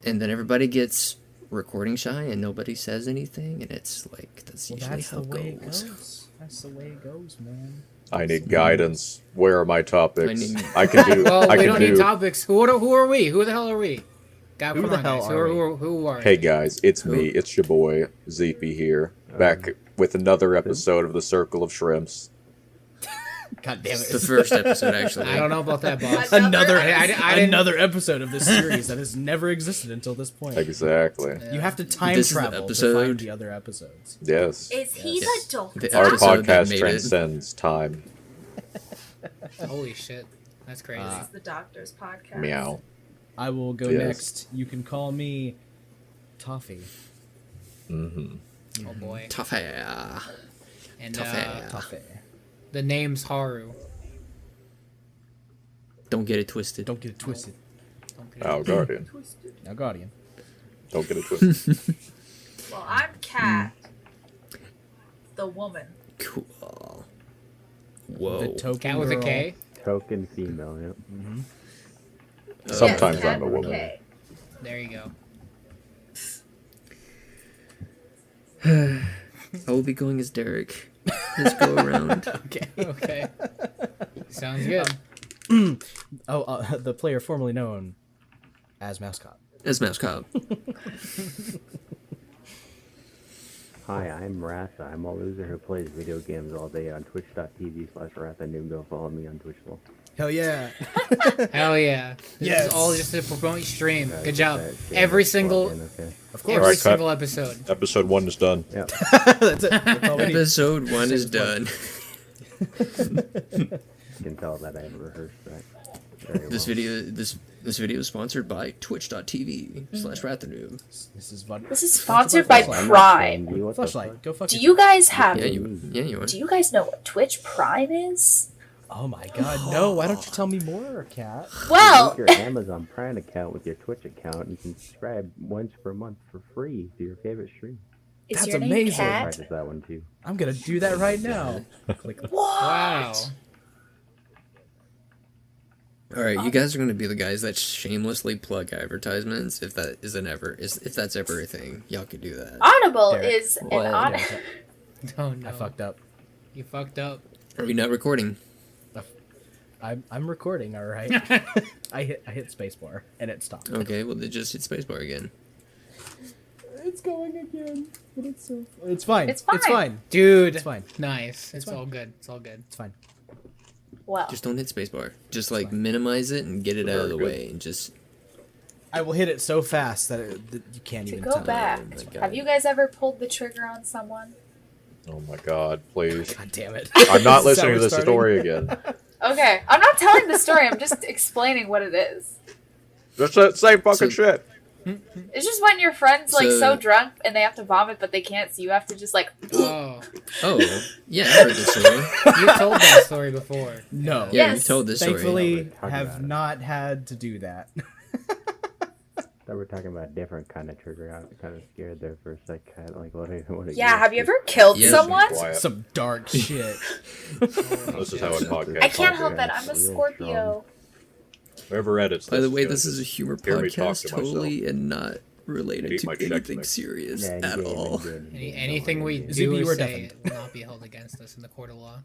and then everybody gets recording shy and nobody says anything, and it's like that's usually how it goes. That's the way it goes, man. I need guidance. Where are my topics? I can do. Well, I we can don't do. need topics. Who are we? Who the hell are we? God, Who the hell guys. are Who are Hey you? guys, it's me. It's your boy Zeepy here, back with another episode of the Circle of Shrimps. God damn The it! first episode, actually. I don't know about that, boss. Another I didn't- another episode of this series that has never existed until this point. Exactly. You have to time This is the travel to episode. find the other episodes. Yes. Is he Yes. the doctor? The Our episode that podcast made it. transcends time. Holy shit, that's crazy. This is the doctor's podcast. Meow. I will go Yes. next. You can call me Toffy. Oh boy. Toffy. And Toffy. the name's Haru. Don't get it twisted. Don't get it twisted. Don't get it- Oh, Guardian. Now, Guardian. Don't get it twisted. Well, I'm Kat, the woman. Cool. Whoa. The token Cat with a girl. K. Token female, yep. Sometimes Yes, Kat I'm a with woman. K. There you go. I will be going as Derek. Let's go around. Okay. Okay. Sounds good. The player formerly known as Mascot. As Mascot. Hi, I'm Ratha. I'm a loser who plays video games all day on twitch.tv/Ratha Noob. Go follow me on Twitch. Hell yeah. Hell yeah. This Yes. is all just to promote your stream. Guys, Good job. that game Every is single plugged in, okay? Of course. every Alright, cut. single episode. Episode 1 is done. Yep. That's it. That's all we need. Episode 1 is done. You can tell that I have rehearsed that very This well. video is sponsored by twitch.tv/Rathanoob. This is fun. This is sponsored by Flashlight. Prime. What the fuck? Flashlight. Go fuck Do yourself. you guys have? Yeah, you are. Do you guys know what Twitch Prime is? Oh my god, no. Why don't you tell me more, Cat? Well, Link your Amazon Prime account with your Twitch account. You can subscribe once per month for free to your favorite stream. is That's your name amazing. Kat? Practice that one too. I'm gonna do that right now. Click. What? Wow. Alright, you guys are going to be the guys that shamelessly plug advertisements if that's ever a thing. Y'all could do that. Audible Derek. is an What? on. Oh no. I fucked up. You fucked up. Are we not recording? I'm recording, all right. I hit spacebar and it stopped. Okay, well then just hit spacebar again. It's going again, but it's fine. It's fine. It's fine. Dude. It's fine. Nice. It's fine. all good. It's all good. It's fine. Well, Just don't hit spacebar. Just like minimize it and get it out of the Very good. way and just I will hit it so fast that you can't to even go tell. back, my God. have you guys ever pulled the trigger on someone? Oh my god, please. God damn it. I'm not Is that listening to how we're this starting? story again. Okay, I'm not telling the story. I'm just explaining what it is. Just that same fucking So- shit. It's just when your friend's like So- so drunk and they have to vomit, but they can't, so you have to just like. Oh. Oh, yeah, I heard this story. You told that story before. No. Yeah, Yes. you told this story. Thankfully, Talk have about it. not had to do that. Thought we were talking about a different kind of trigger. I was kind of scared there for a second. Like, what are Yeah, have you ever killed Yes. someone? Quiet. Some dark shit. This is how it podcast. I can't help Yeah, it. I'm a it's real Scorpio. Whoever edits this. By the way, gonna this is a just humor hear me talk podcast, to myself. totally and not related Beat to my check anything mix. serious Yeah, at all. Anything we Zeepy, do you or were say deafened. will not be held against us in the court of law.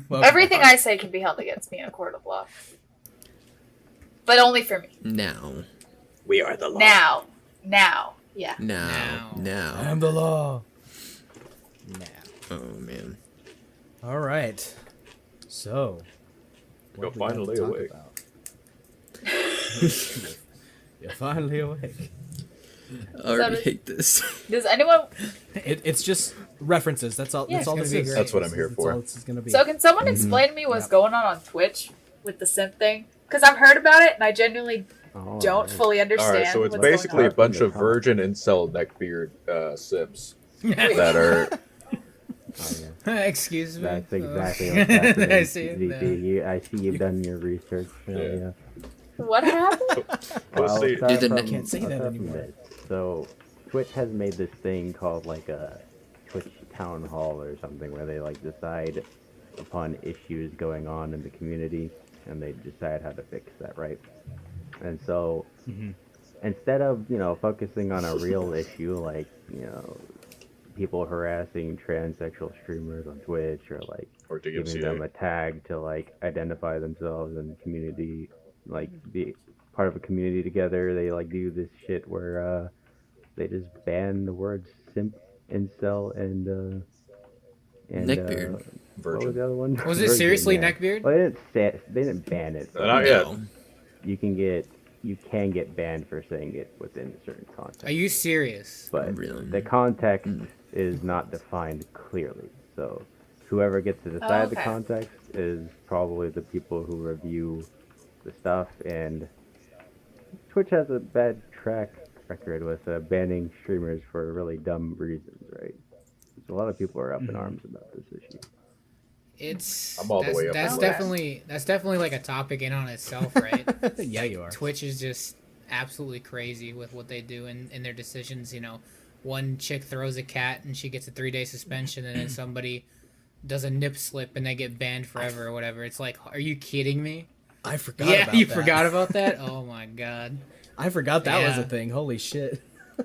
Well, Everything I say can be held against me in a court of law. But only for me. Now. We are the law. Now. Yeah. Now. I Now. am the law. Nah. Oh, man. All right. So. You're what do we have to finally talk awake. about? You're finally awake. I already does- hate this. Does anyone? It's just references. That's all. Yeah, That's it's all gonna this be is. great. That's what I'm here That's for. all this is gonna be. So can someone explain to me what's Yeah. going on Twitch with the simp thing? Because I've heard about it and I genuinely Oh, don't fully understand. Alright, so it's what's basically a going bunch of virgin incel neckbeard sips that are. Oh, yeah. Excuse me. That's exactly what's happening. I see it now. ZP. I see you've done your research. Yeah. Yeah. on. What happened? We'll see. start Did the- from- Can't say I'll that start from anymore. this. So, Twitch has made this thing called like a Twitch town hall or something where they like decide upon issues going on in the community and they decide how to fix that, right? And so instead of focusing on a real issue like people harassing transsexual streamers on Twitch or like Or giving them DMCA. a tag to like identify themselves and community, like be part of a community together. They like do this shit where they just ban the words simp, incel, and Neckbeard. what Virgin. was the other one? Was it Virgin, seriously yeah. neckbeard? Well, they didn't ban it. But Not yet. No. you can get banned for saying it within a certain context. Are you serious? But Really? the context is not defined clearly. So whoever gets to decide the okay. context is probably the people who review the stuff. And Twitch has a bad track record with banning streamers for really dumb reasons, right? So a lot of people are up in arms about this issue. It's I'm all the way up that's on that. that's definitely like a topic in on itself, right? Yeah, you are. Twitch is just absolutely crazy with what they do in their decisions. You know, one chick throws a cat and she gets a 3-day suspension, and then somebody does a nip slip and they get banned forever or whatever. It's like, are you kidding me? I forgot Yeah, about you that. forgot about that? Oh my god. I forgot that was Yeah. a thing. Holy shit. Do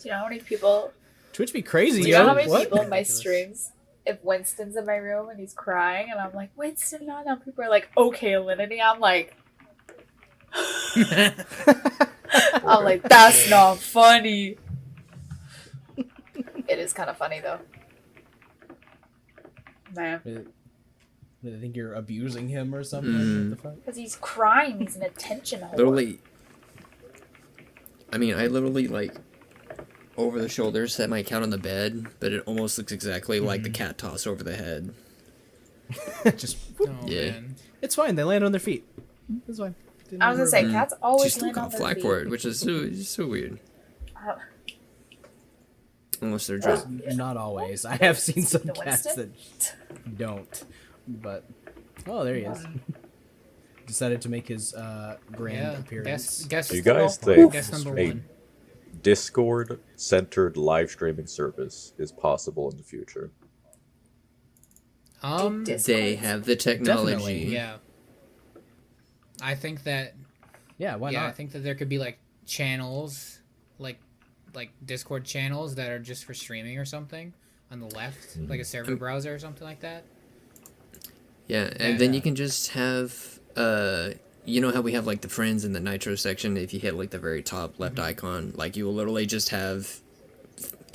you know how many people? Twitch be crazy, Do you know yo. how many What? people in my Ridiculous. streams? If Winston's in my room and he's crying, and I'm like, Winston, no, no. People are like, okay, Alinity. I'm like, that's not funny. It is kind of funny though. Man, I think you're abusing him or something. Mhm. What the fuck? because he's crying. He's an attention whore. Literally. I mean, I literally like over the shoulder set my cat on the bed, but it almost looks exactly like the cat toss over the head. Just, Oh Yeah. man. it's fine. They land on their feet. It's fine. I was gonna say, Mm. cats always She's still land on got their flack feet. for it, which is so weird. Uh, Unless they're just Not always. I have seen some The cats that Winston? don't. But oh, there he is. Decided to make his grand Yeah. appearance. Guess Do you guys think guess number a one. Discord-centered live streaming service is possible in the future? they have the technology. Definitely. Yeah. I think that Yeah, why I not? think that there could be like channels, like Discord channels that are just for streaming or something on the left, like a server browser or something like that. Yeah, and then you can just have you know how we have like the friends in the nitro section, if you hit like the very top left icon, like you will literally just have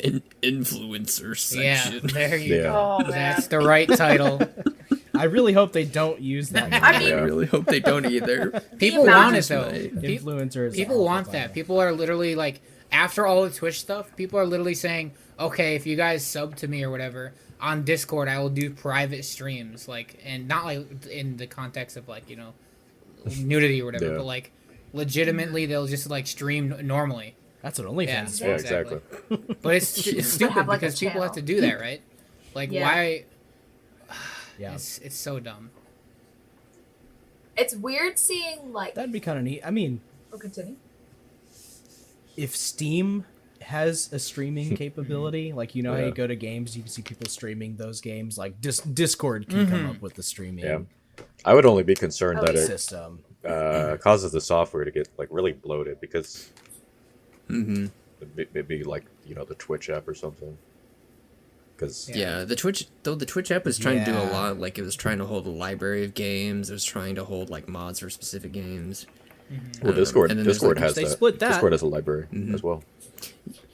an influencer section. Yeah, there you Yeah. go. Oh man. That's the right title. I really hope they don't use that. I mean, Yeah. I really hope they don't either. People amount want it of- though. Influencers. People want that. People are literally like, after all the Twitch stuff, people are literally saying, okay, if you guys sub to me or whatever on Discord, I will do private streams, like, and not like in the context of like, you know, nudity or whatever, Yeah. but like legitimately they'll just like stream normally. That's what OnlyFans Yeah. is Yeah, for. exactly. But it's stupid have, like, a because people have to channel. do that, right? Like, Yeah. why? Yeah, It's so dumb. it's weird seeing like. that'd be kind of neat. I mean, Oh, continue. if Steam has a streaming capability, like how Yeah. you go to games, you can see people streaming those games. Like Discord can come up with the streaming Yeah. I would only be concerned Oh, that yeah. it system. causes the software to get like really bloated because Mm-hmm. maybe like the Twitch app or something. Because Yeah, the Twitch app was trying to do a Yeah. lot. Like it was trying to hold a library of games. It was trying to hold like mods for specific games. well, Discord and then there's, Discord like, has they that. split that. Discord has a library as well.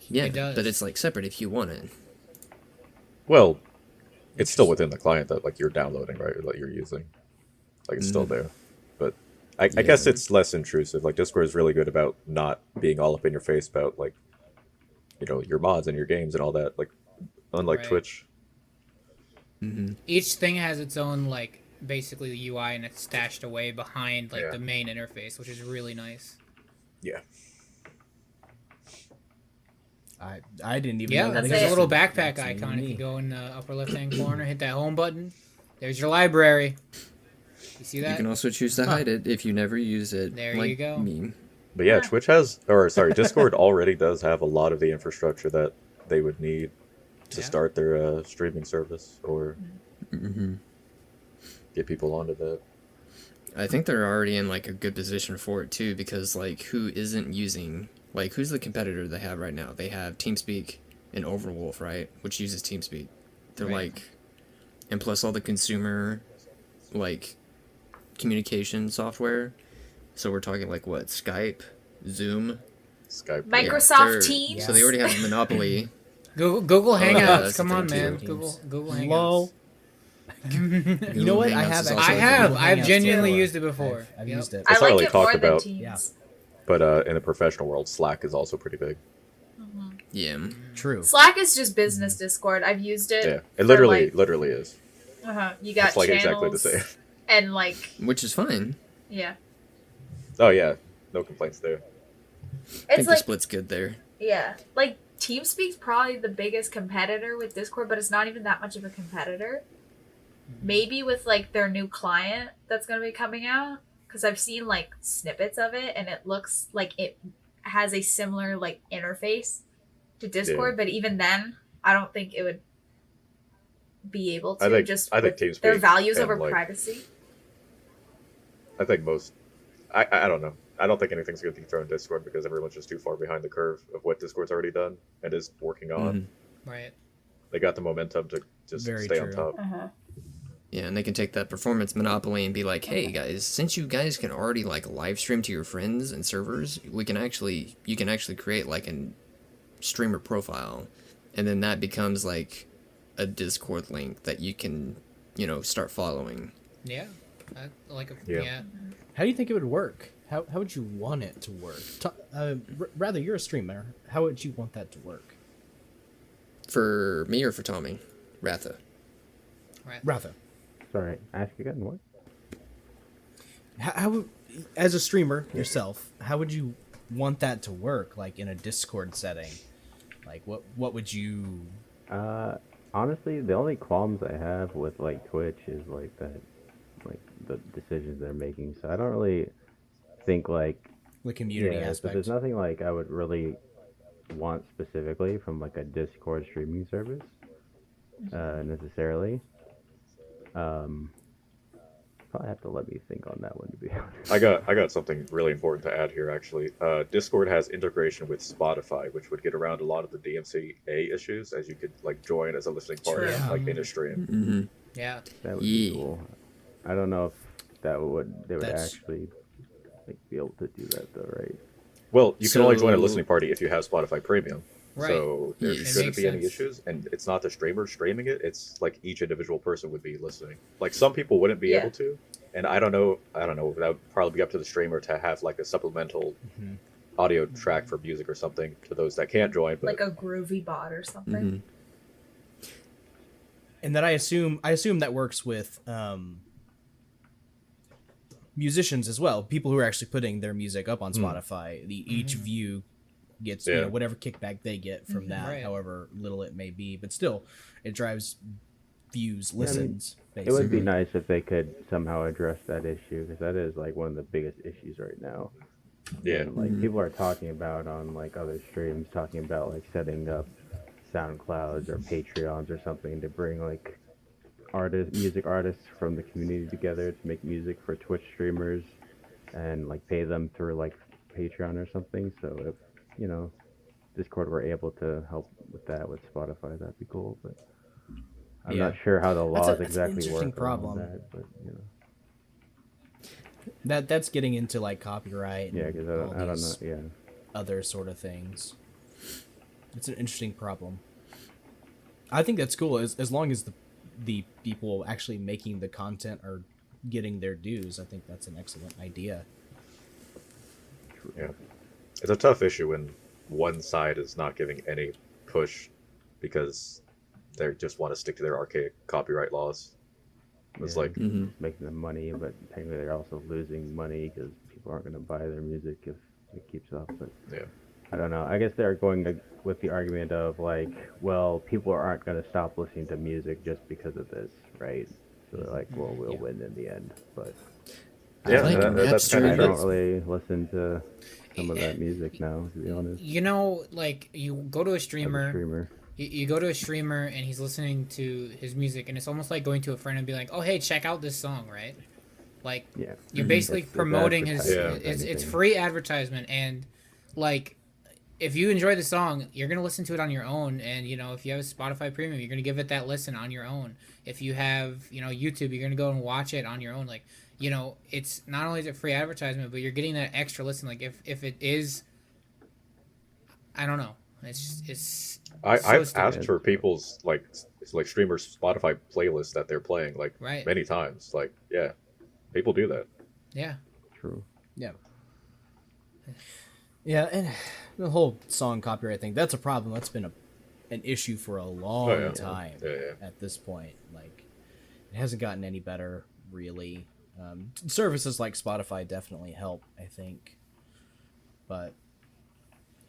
Yeah, It does. but it's like separate if you want it. Well, it's still within the client that like you're downloading, right? Or that you're using. Like it's still there. But I guess it's less intrusive. Like Discord is really good about not being all up in your face about like your mods and your games and all that. Like unlike Right. Twitch. Each thing has its own like basically the UI, and it's stashed away behind like Yeah. the main interface, which is really nice. Yeah. I didn't even Yeah, know that there's a it. little existed. backpack That's icon. If neat. you go in the upper left hand corner, hit that home button. There's your library. You see You that? can also choose to hide it if you never use it. There like you go. Me. But yeah, Twitch Discord already does have a lot of the infrastructure that they would need to Yeah. start their streaming service or Mm-hmm. get people onto that. I think they're already in like a good position for it too, because like who isn't using, like who's the competitor they have right now? They have TeamSpeak and Overwolf, right? Which uses TeamSpeak. They're Right. like, and plus all the consumer like communication software. So we're talking like what, Skype, Zoom, Skype. Microsoft they're- Teams. So they already have a monopoly. Google yeah, Hangouts. that's Come the on, thing, man. too. Google Hangouts. Lol. You know what? I Hangouts have is actually. also I a have. Google I've Hangouts genuinely before. used it before. I've Yep. used it. I It's not like really it more talked than about. Teams. But in the professional world, Slack is also pretty big. Yeah. True. Slack is just business Discord. I've used it. Yeah, for, it literally like, literally is. you got It's like exactly the channels same. and like Which is fine. yeah, Oh yeah, no complaints there. I think it's the like split's good there. yeah, like TeamSpeak's probably the biggest competitor with Discord, but it's not even that much of a competitor. Maybe with like their new client that's gonna be coming out, because I've seen like snippets of it and it looks like it has a similar like interface to Discord, but even then, I don't think it would be able to I think just I think with TeamSpeak their values and, over like, privacy. I think most. I don't know. I don't think anything's going to be thrown Discord because everyone's just too far behind the curve of what Discord's already done and is working on. Right. They got the momentum to just Very stay on true. top. Yeah, and they can take that performance monopoly and be like, hey guys, since you guys can already like live stream to your friends and servers, you can actually create like a streamer profile, and then that becomes like a Discord link that you can, start following. Yeah. Like a, Yeah. yeah. How do you think it would work? How would you want it to work? Rather, you're a streamer. How would you want that to work? For me or for Tommy? Ratha. Rather, Sorry, ask again. What? how would, as a streamer yourself, how would you want that to work? Like in a Discord setting, like what would you? Honestly, the only qualms I have with like Twitch is like that, like the decisions they're making. So I don't really think like The community so aspect. there's nothing like I would really want specifically from like a Discord streaming service, necessarily. Probably have to let me think on that one, to be honest. I got something really important to add here. Actually, Discord has integration with Spotify, which would get around a lot of the DMCA issues, as you could like join as a listening party, True. like in a stream. Mm-hmm. Yeah. That would Yeah. be cool. I don't know if they would That's- actually like be able to do that though, right? Well, you can only join a So- listening party if you have Spotify Premium. Right. So there Yeah. It shouldn't makes be any sense. issues, and it's not the streamer streaming it. It's like each individual person would be listening. Like some people wouldn't be Yeah. able to, and I don't know. That would probably be up to the streamer to have like a supplemental Mhm. audio track for music or something to those that can't join. But Like a groovy bot or something. Mm-hmm. And then I assume that works with musicians as well. People who are actually putting their music up on Spotify. Each view gets Yeah. whatever kickback they get from that, Right. however little it may be. But still, it drives views, I mean, listens. It would be basically. nice if they could somehow address that issue, because that is like one of the biggest issues right now. yeah, And, like people are talking about on like other streams, talking about like setting up SoundClouds or Patreons or something to bring like music artists from the community together to make music for Twitch streamers and like pay them through like Patreon or something. So if Discord were able to help with that with Spotify, that'd be cool. But I'm Yeah. not sure how the That's laws an exactly interesting work around problem. that. But That's getting into like copyright. yeah, and because all I don't know. these Yeah. other sort of things. It's an interesting problem. I think that's cool as long as the people actually making the content are getting their dues. I think that's an excellent idea. yeah. It's a tough issue when one side is not giving any push because they just want to stick to their archaic copyright laws. It's Yeah. like Mm-hmm. Making them money, but technically they're also losing money because people aren't going to buy their music if it keeps up. But yeah. I don't know. I guess they're going with the argument of like, well, people aren't going to stop listening to music just because of this, right? So they're like, well, we'll Yeah. win in the end. But Yeah, like that's kind I of don't really listen to some of that music now, to be honest. Like you go to a As a streamer. streamer. You go to a streamer and he's listening to his music, and it's almost like going to a friend and be like, "Oh, hey, check out this song," right? Like Yeah. you're basically It's promoting his. advertising, Yeah. It's anything. free advertisement, and like if you enjoy the song, you're gonna listen to it on your own. And if you have a Spotify Premium, you're gonna give it that listen on your own. If you have YouTube, you're gonna go and watch it on your own. Like it's not only is it free advertisement, but you're getting that extra listen. Like if it is, I don't know. It's I've stupid. asked for people's like streamers Spotify playlists that they're playing like Right. many times. Like, yeah, people do that. Yeah. True. Yeah. Yeah, and the whole song copyright thing, that's a problem. That's been an issue for a long Oh, yeah. time Yeah, yeah. at this point. Like, it hasn't gotten any better, really. Services like Spotify definitely help, I think. But,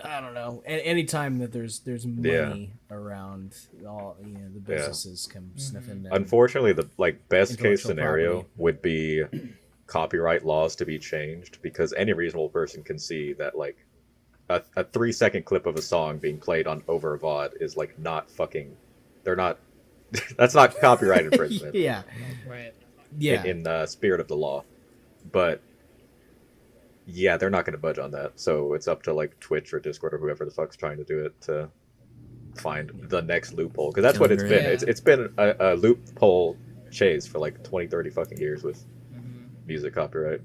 I don't know. Anytime that there's money around, all the businesses come sniffing in. Unfortunately, the best case Intellectual scenario property. would be copyright laws to be changed, because any reasonable person can see that like a 3-second clip of a song being played on over a VOD is like not fucking. They're not. That's not copyright infringement. Yeah. Right. Yeah. In the spirit of the law, but yeah, they're not going to budge on that. So it's up to like Twitch or Discord or whoever the fuck's trying to do it to find the next loophole, because that's what it's been. Yeah. It's been a loophole chase for like 20-30 fucking years with music copyright.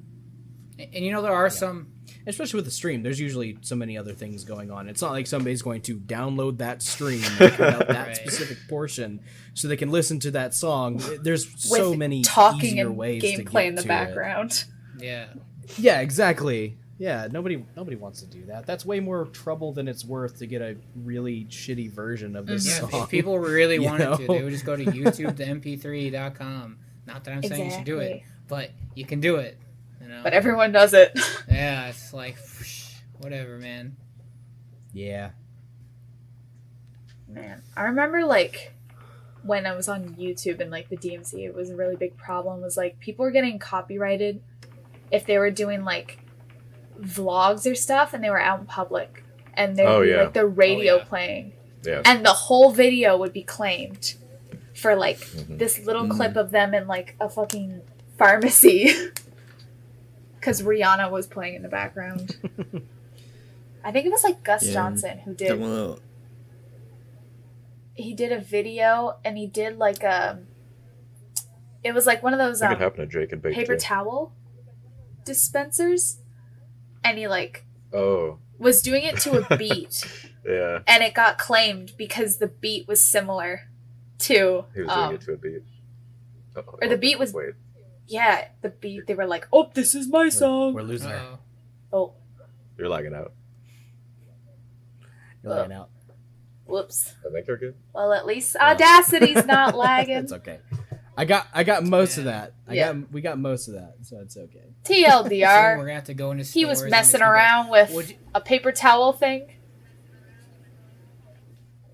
And there are some. Especially with the stream, there's usually so many other things going on. It's not like somebody's going to download that stream and cut out that Right. specific portion so they can listen to that song. There's so With many talking easier and ways to gameplay get in the to background. Yeah. it. Yeah, exactly. Yeah, nobody wants to do that. That's way more trouble than it's worth to get a really shitty version of this Yeah, song. if people really You wanted to, know? they would just go to YouTube to mp3.com. Not that I'm saying you should do it, Exactly. but you can do it. But everyone does it. Yeah, it's like, whatever, man. Yeah. Man, I remember like when I was on YouTube and like the DMC, it was a really big problem. Was like people were getting copyrighted if they were doing like vlogs or stuff and they were out in public, and there would be like the radio playing, Yeah. and the whole video would be claimed for like this little clip of them in like a fucking pharmacy because Rihanna was playing in the background. I think it was like Gus Johnson who did. He did a video and he did like it was like one of those I think it happened to Jake and Bake paper too. towel dispensers, and he like Oh, was doing it to a beat, yeah. and it got claimed because the beat was similar to He was doing it to a beat. or the beat was Wait. yeah, the beat. They were like, "Oh, this is my song." We're losing her. Uh-oh. Oh, You're lagging out. You're lagging out. whoops. I think you're good. Well, at least Audacity's not lagging. It's okay. I got most of that. Yeah. We got most of that, so it's okay. Soon we're TLDR. gonna have to go into He was stores and messing just be like, around with "Would you-" a paper towel thing.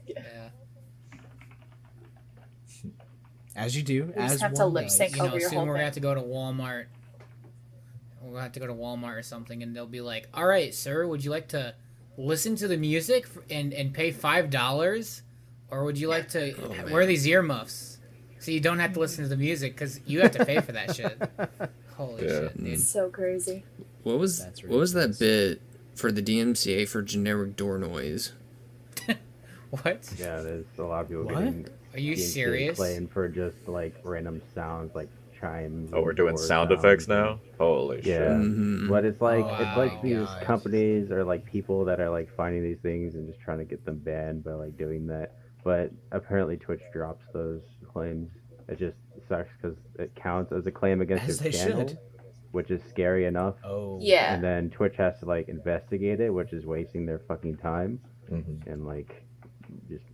Yeah. As you do. just As have to one lip does. sync. Over your Soon whole we're gonna thing. have to go to Walmart. We'll have to go to Walmart or something, and they'll be like, "All right, sir, would you like to listen to the music and pay $5, or would you like to wear these earmuffs so you don't have to listen to the music because you have to pay for that shit?" Holy Yeah. shit, dude! So crazy. What was That's what was that ridiculous. bit for the DMCA for generic door noise? What? Yeah, there's a lot of people What? getting Are you DMCA serious? playing for just like random sounds like chimes. Oh, we're and doing door sound sounds effects and- now? Holy Yeah, shit. Mhm. but it's like Oh, it's like wow. these God. companies or like people that are like finding these things and just trying to get them banned by like doing that. But apparently Twitch drops those claims. It just sucks because it counts as a claim against As your they channel, should. which is scary enough. Oh. Yeah. And then Twitch has to like investigate it, which is wasting their fucking time Mhm. and like just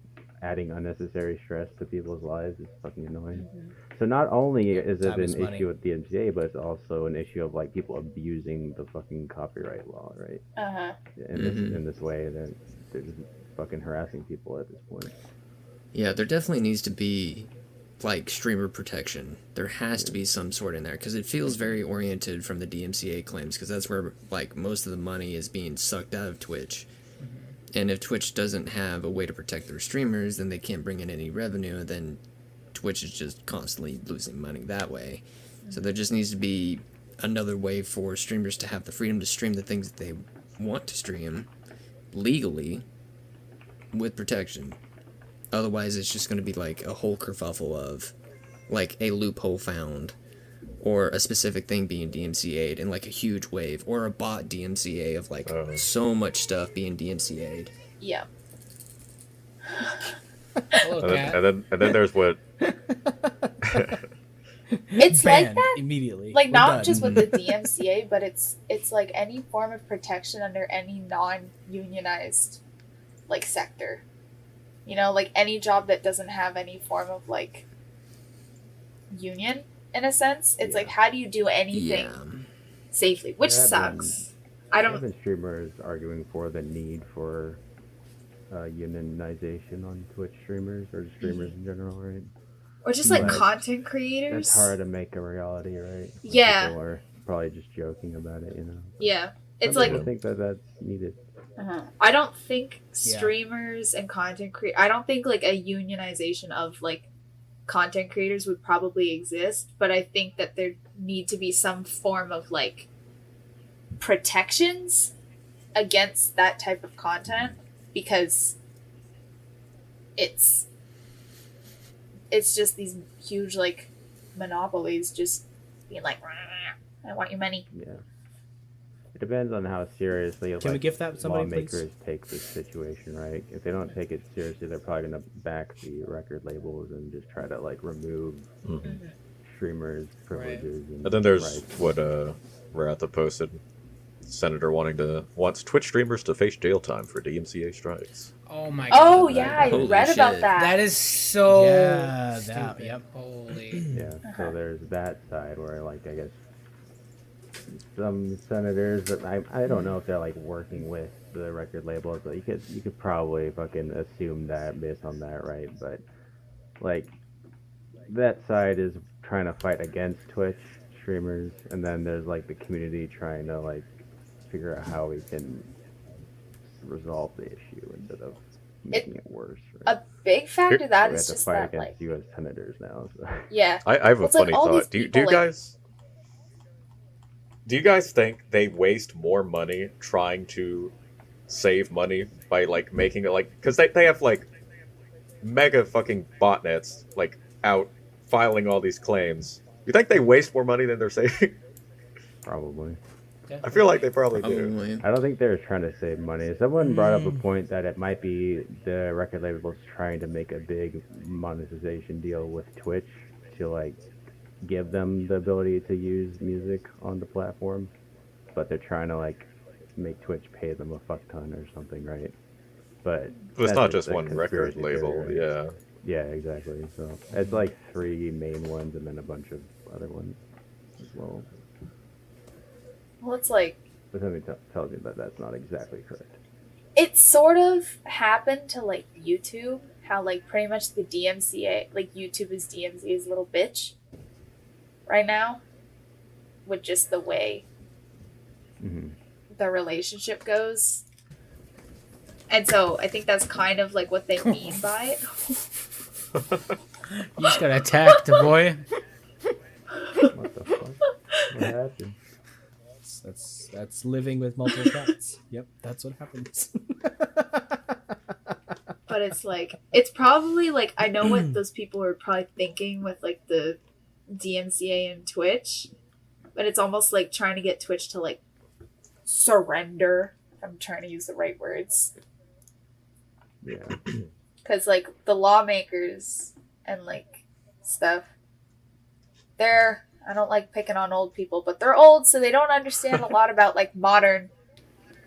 adding unnecessary stress to people's lives is fucking annoying. So not only is it time is an money. issue with the MCA, but it's also an issue of like people abusing the fucking copyright law, right? Uh-huh. In this way, that they're just fucking harassing people at this point. Yeah, there definitely needs to be like streamer protection. There has to be some sort in there because it feels very oriented from the DMCA claims because that's where like most of the money is being sucked out of Twitch. And if Twitch doesn't have a way to protect their streamers, then they can't bring in any revenue, and then Twitch is just constantly losing money that way. So there just needs to be another way for streamers to have the freedom to stream the things that they want to stream legally with protection. Otherwise, it's just going to be like a whole kerfuffle of like a loophole found, or a specific thing being DMCA'd in like a huge wave, or a bot DMCA of like so much stuff being DMCA'd. Yeah. Hello, cat. And then there's what It's like Banned that immediately. like We're not done. just with the DMCA, but it's like any form of protection under any non-unionized like sector. You know, like any job that doesn't have any form of like union in a sense. It's like, how do you do anything safely? Which sucks. I There don't. have been streamers arguing for the need for unionization on Twitch streamers or streamers in general, right? Or just like But content creators. It's hard to make a reality, right? Like, Yeah. People are probably just joking about it, you know. Yeah. It's Some like people think that that's needed. I don't think Yeah. streamers and content I don't think like a unionization of like content creators would probably exist, but I think that there need to be some form of like protections against that type of content, because it's just these huge like monopolies just being like, I want your money. Yeah. It depends on how seriously Can we give that somebody, lawmakers please? take this situation, right? If they don't take it seriously, they're probably going to back the record labels and just try to like remove streamers' privileges. And then there's rights. what Ratha posted. Senator wants Twitch streamers to face jail time for DMCA strikes. Oh my god. Oh yeah, I Holy read about shit. that. That is so Yeah, that- stupid. yep. Holy. Yeah, so there's that side where, like, I guess some senators that I don't know if they're like working with the record labels, but you could probably fucking assume that based on that, right? But like that side is trying to fight against Twitch streamers, and then there's like the community trying to like figure out how we can resolve the issue instead of making it worse. Right? A big factor to that we have is to just fight that against like U.S. senators now. So. yeah. I have a It's like funny all these thought. Do you people, like- do you guys think they waste more money trying to save money by like making it like, because they have like mega fucking botnets like out filing all these claims? You think they waste more money than they're saving? Probably. I feel like they probably do. Probably. I don't think they're trying to save money. Someone brought up a point that it might be the record labels trying to make a big monetization deal with Twitch to like give them the ability to use music on the platform, but they're trying to like make Twitch pay them a fuck ton or something, right? But It's that's not just a one record conspiracy theory, label, right? yeah. Yeah, exactly. So it's like 3 main ones and then a bunch of other ones as well. Well, it's like But something tells me that that's not exactly correct. it sort of happened to like YouTube, how like pretty much the DMCA, like YouTube is DMCA's little bitch right now, with just the way Mm-hmm. the relationship goes. And so I think that's kind of like what they mean by it. You just got attacked, boy. What the fuck? What happened? That's living with multiple cats. Yep, that's what happens. But it's like, it's probably like, I know what those people are probably thinking with like the DMCA and Twitch, but it's almost like trying to get Twitch to like surrender. I'm trying to use the right words. Yeah. Because like the lawmakers and like stuff, they're, I don't like picking on old people, but they're old, so they don't understand a lot about like modern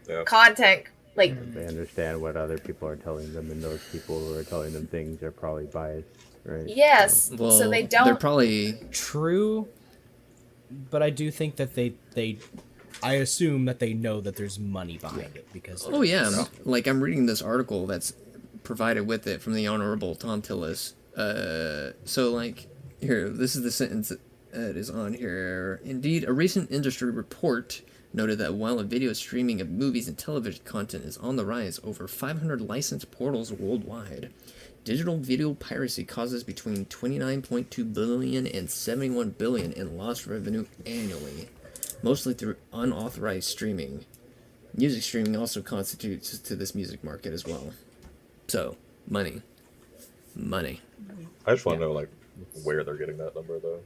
Yep. content. Like, They understand what other people are telling them, and those people who are telling them things are probably biased, right? yes, Well, so they They're don't. probably True, but I do think that they I assume that they know that there's money behind it because Oh yeah, like I'm reading this article that's provided with it from the Honorable Tom Tillis. So like here, this is the sentence that is on here. Indeed, a recent industry report noted that while a video streaming of movies and television content is on the rise, over 500 licensed portals worldwide. Digital video piracy causes between $29.2 billion and $71 billion in lost revenue annually. mostly through unauthorized streaming. Music streaming also constitutes to this music market as well. So, money. Money. I just want to know like where they're getting that number though.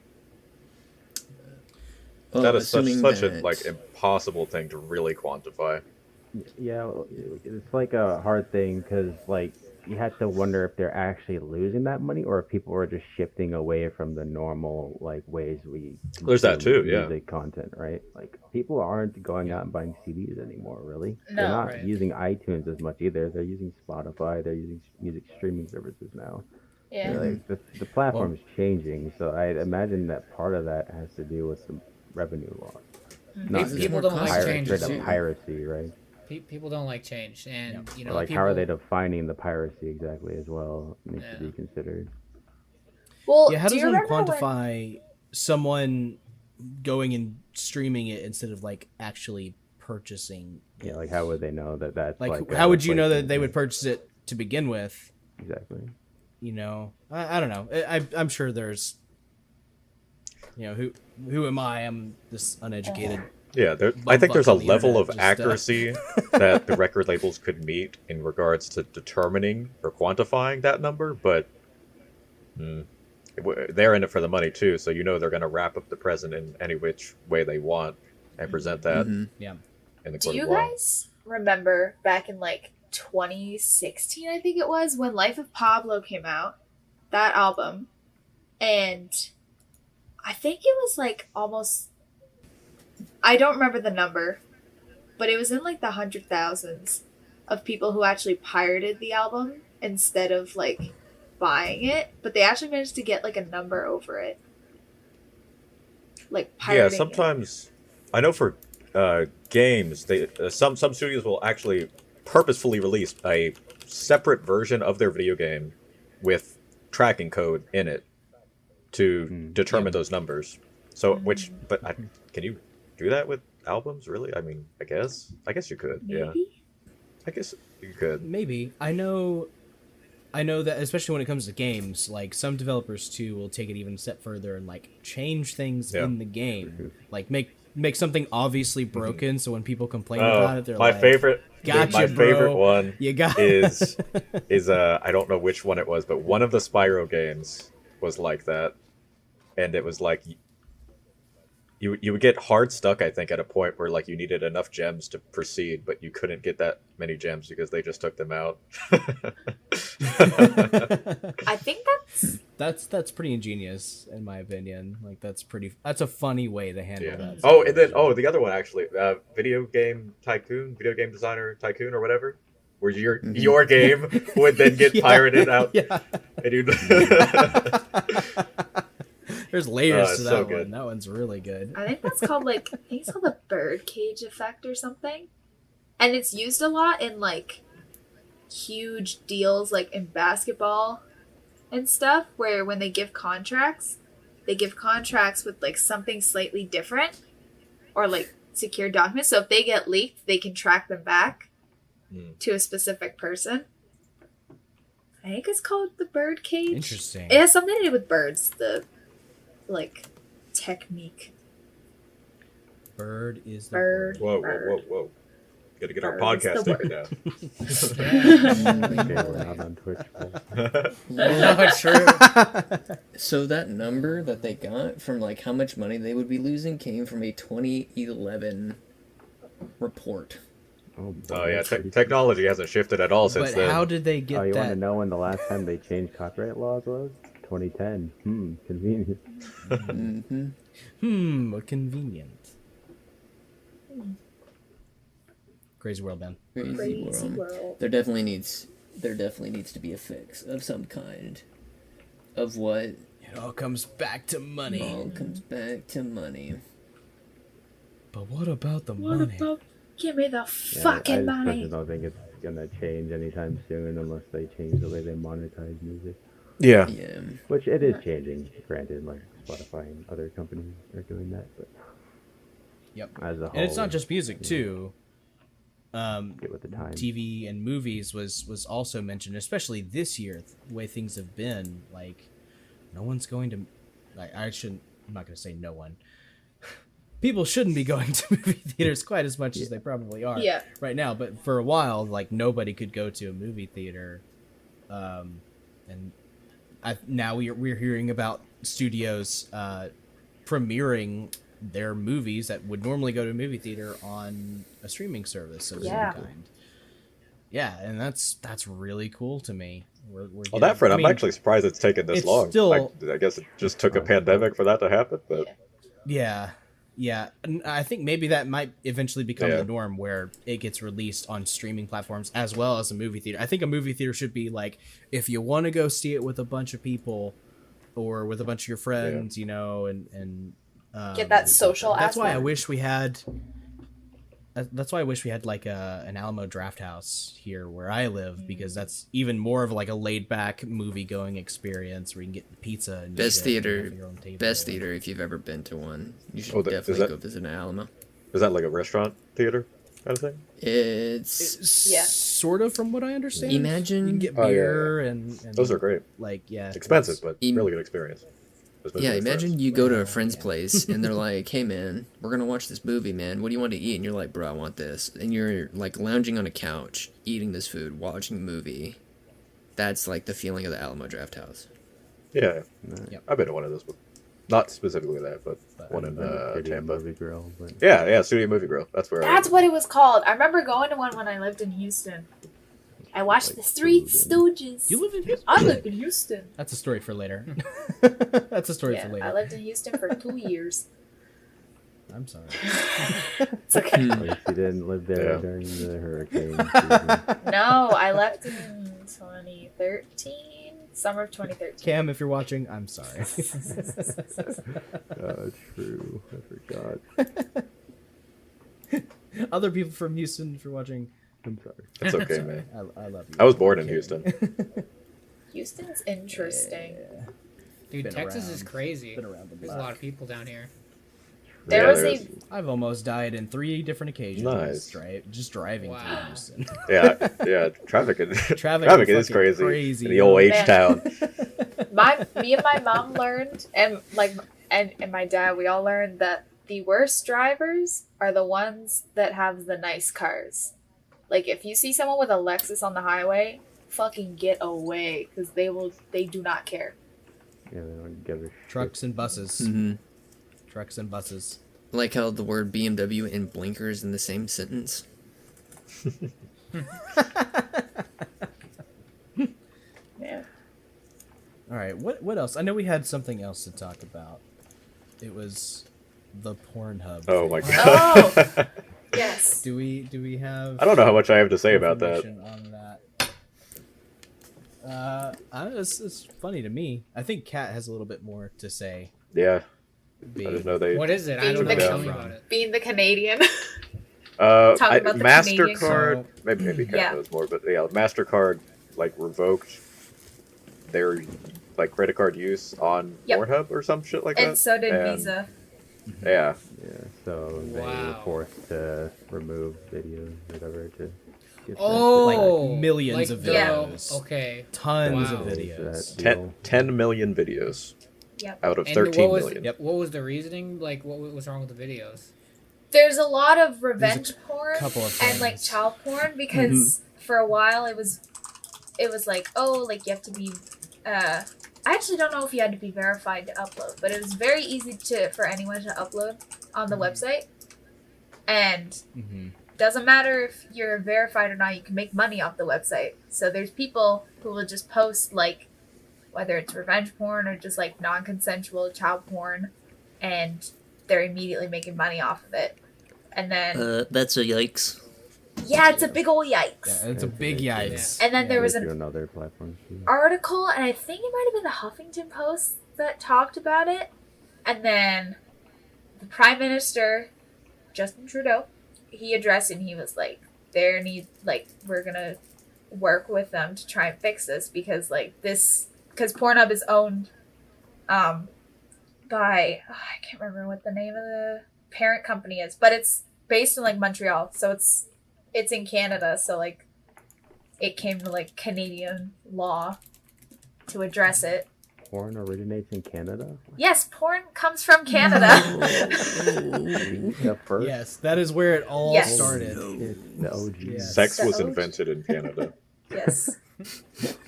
Well, That is such assuming a that- like impossible thing to really quantify. Yeah, it's like a hard thing because like you have to wonder if they're actually losing that money or if people are just shifting away from the normal like ways we There's that consume too, yeah. music content, right? Like people aren't going out and buying CDs anymore, really. No. They're not Right. using iTunes as much either. They're using Spotify. They're using music streaming services now. Yeah. Like the platform's changing, so I'd imagine that part of that has to do with the revenue loss. Not It's People more don't like cost- change straight too. up piracy, right? People don't like change, and you know, Or like people, how are they defining the piracy exactly as well needs to Yeah. be considered. Well, Yeah, how do does you one remember when- quantify someone going and streaming it instead of like actually purchasing? Yeah, like how would they know that that's Like, like how would you know that replacement? they would purchase it to begin with? Exactly. You know, I don't know. I'm sure there's, you know, who am I? I'm this uneducated. Yeah, I think there's a on the level internet, of just, accuracy that the record labels could meet in regards to determining or quantifying that number, but they're in it for the money too, so you know they're going to wrap up the present in any which way they want and present that Yeah. in the Do court you of law. guys remember back in like 2016, I think it was, when Life of Pablo came out, that album, and I think it was like almost, I don't remember the number, but it was in like the 100,000s of people who actually pirated the album instead of like buying it, but they actually managed to get like a number over it. Like pirating Yeah, it. sometimes I know for games, they some studios will actually purposefully release a separate version of their video game with tracking code in it to determine those numbers. So, can you do that with albums? Really? I mean, I guess you could. Yeah, Maybe? I guess you could. Maybe. I know that especially when it comes to games, like some developers too will take it even a step further and like change things Yeah. in the game, like make something obviously broken, so when people complain Oh, about it, they're my like, favorite. "Gotcha, my bro. favorite one You got is I don't know which one it was, but one of the Spyro games was like that, and it was like you would get hard stuck, I think, at a point where like you needed enough gems to proceed, but you couldn't get that many gems because they just took them out. I think That's pretty ingenious in my opinion. Like that's a funny way to handle Yeah. that. Oh, and then the other one actually, video game designer tycoon or whatever, where your game would then get Yeah. pirated out. Yeah. And you'd... There's layers it's to so that one. good. That one's really good. I think that's called like, I think it's called the birdcage effect or something. And it's used a lot in like huge deals like in basketball and stuff, where when they give contracts with like something slightly different or like secure documents. So if they get leaked, they can track them back to a specific person. I think it's called the birdcage. Interesting. It has something to do with birds, the like technique. Bird is the Bird. word. Whoa. Gotta get our Bird's podcast the taken down. Okay, we're not on Twitch. No, true. So that number that they got from like how much money they would be losing came from a 2011 report. Oh Yeah, technology hasn't shifted at all since But then. how did they get Oh, you want to that? know when the last time they changed copyright laws was? 2010. Convenient. Convenient. Crazy world, man. Crazy world. There definitely needs to be a fix of some kind. Of what It all comes back to money. all comes back to money. But what about the What money? about give me the Yeah, I fucking just money? personally don't think it's gonna change anytime soon unless they change the way they monetize music. Yeah. Yeah. Which it is changing, granted, like Spotify and other companies are doing that, but Yep. as a whole, And it's not just music too. get with the time. TV and movies was also mentioned, especially this year. The way things have been, like, no one's going to. I'm not going to say no one. people shouldn't be going to movie theaters quite as much as they probably are Yeah. right now. But for a while, like nobody could go to a movie theater, and now we're hearing about studios premiering their movies that would normally go to a movie theater on a streaming service of some kind. Yeah, and that's really cool to me. On that front, I'm actually surprised it's taken this long. Still, I guess it just took a pandemic for that to happen, but yeah. And I think maybe that might eventually become the norm, where it gets released on streaming platforms as well as a movie theater. I think a movie theater should be like, if you want to go see it with a bunch of people or with a bunch of your friends, you know, and get that social That's aspect. why I wish we had. That's why I wish we had like an Alamo Draft House here where I live, because that's even more of like a laid back movie going experience where you can get pizza and Best shit and theater, have your own table. best theater if you've ever been to one. You should definitely go visit an Alamo. Is that like a restaurant theater kind of thing? It's sort of, from what I understand. Imagine you can get beer and those are great. Like expensive, but really good experience. Yeah, imagine you go to a friend's place and they're like, "Hey man, we're gonna watch this movie, man. What do you want to eat?" And you're like, "Bro, I want this." And you're like lounging on a couch, eating this food, watching a movie. That's like the feeling of the Alamo Draft House. Yeah, I've been to one of those, but not specifically that, but one in Tampa. Movie Grill. But... Yeah, Studio Movie Grill. That's where. That's what it was called. I remember going to one when I lived in Houston. I watched the Three Stooges. You live in Houston? I live in Houston. That's a story for later. That's a story for later. I lived in Houston for 2 years. I'm sorry. It's okay. At least you didn't live there during the hurricane season. No, I left in 2013. Summer of 2013. Cam, if you're watching, I'm sorry. True. I forgot. Other people from Houston, if you're watching, I'm sorry. It's okay, man. I love you. I was born in Houston. Houston's interesting. Dude, Texas is crazy. Been around the There's a block. lot of people down here. There was I've almost died in 3 different occasions. Nice. Just driving through Houston. Yeah. Traffic is fucking crazy. In the old H town. Me and my mom learned, and my dad, we all learned that the worst drivers are the ones that have the nice cars. Like, if you see someone with a Lexus on the highway, fucking get away, because they do not care. Yeah, they don't give a shit. Trucks and buses. Mm-hmm. Trucks and buses. Like how the word BMW and blinkers in the same sentence. Yeah. All right, what else? I know we had something else to talk about. It was the Pornhub. Oh my god. Oh, yes. Do we have? I don't know how much I have to say about that. On that. It's funny to me. I think Kat has a little bit more to say. Yeah. I just know they. What is it? I don't know. Tell me about it. Being the Canadian. Talking about the MasterCard. Canadian. Maybe Kat knows more, but yeah, MasterCard like revoked their like credit card use on Pornhub or some shit like that. And so did Visa. Yeah. Yeah, so they were forced to remove videos, whatever, to get like millions of videos. Okay. Tons of videos. 10 million videos. Yep. Out of 13 million. What was the reasoning? Like, what was wrong with the videos? There's a lot of revenge porn of and like child porn, because for a while it was like, oh, like you have to be I actually don't know if you had to be verified to upload, but it was very easy for anyone to upload on the website. And doesn't matter if you're verified or not, you can make money off the website. So there's people who will just post like, whether it's revenge porn or just like non-consensual child porn, and they're immediately making money off of it. And then that's a yikes. Yeah, it's a big ol' yikes. Yeah, it's a big yikes. And then there was another platform article, and I think it might have been the Huffington Post that talked about it. And then the Prime Minister, Justin Trudeau, he addressed it, and he was like, we're gonna work with them to try and fix this, because because Pornhub is owned by, I can't remember what the name of the parent company is, but it's based in like Montreal, so it's in Canada, so like it came to like Canadian law to address it, porn originates in Canada? Yes, porn comes from Canada. The first? Yes, that is where it all Yes. started. It's the OG. Yeah. Sex The was OG. invented in Canada. Yes.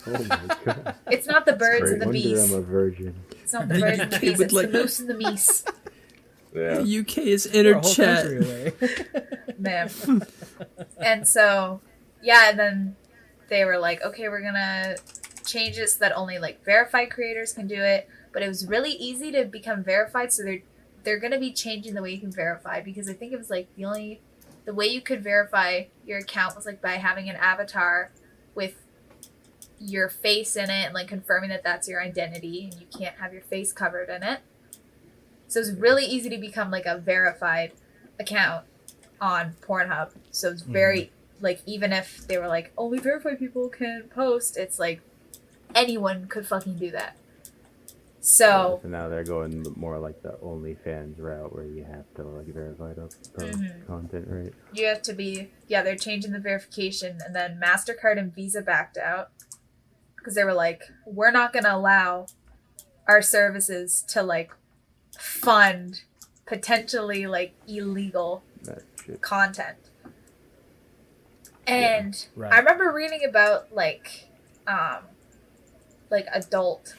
Oh my god. It's not the birds great. and the Wonder bees. I'm a virgin. It's not the birds and the bees. would It's like- the moose and the meese. Yeah. The UK is We're inner a whole chat. country away. Man. And so, yeah, and then they were like, okay, we're gonna change it so that only like verified creators can do it. But it was really easy to become verified, so they're gonna be changing the way you can verify, because I think it was like the way you could verify your account was like by having an avatar with your face in it and like confirming that that's your identity, and you can't have your face covered in it. So it's really easy to become like a verified account on Pornhub. So it's very like, even if they were like only verified people can post, it's like anyone could fucking do that. So So now they're going more like the OnlyFans route, where you have to like verify the content, right? you have to be, yeah, they're changing the verification, and then MasterCard and Visa backed out because they were like, we're not going to allow our services to like fund potentially like illegal That shit. content. And Right. I remember reading about like adult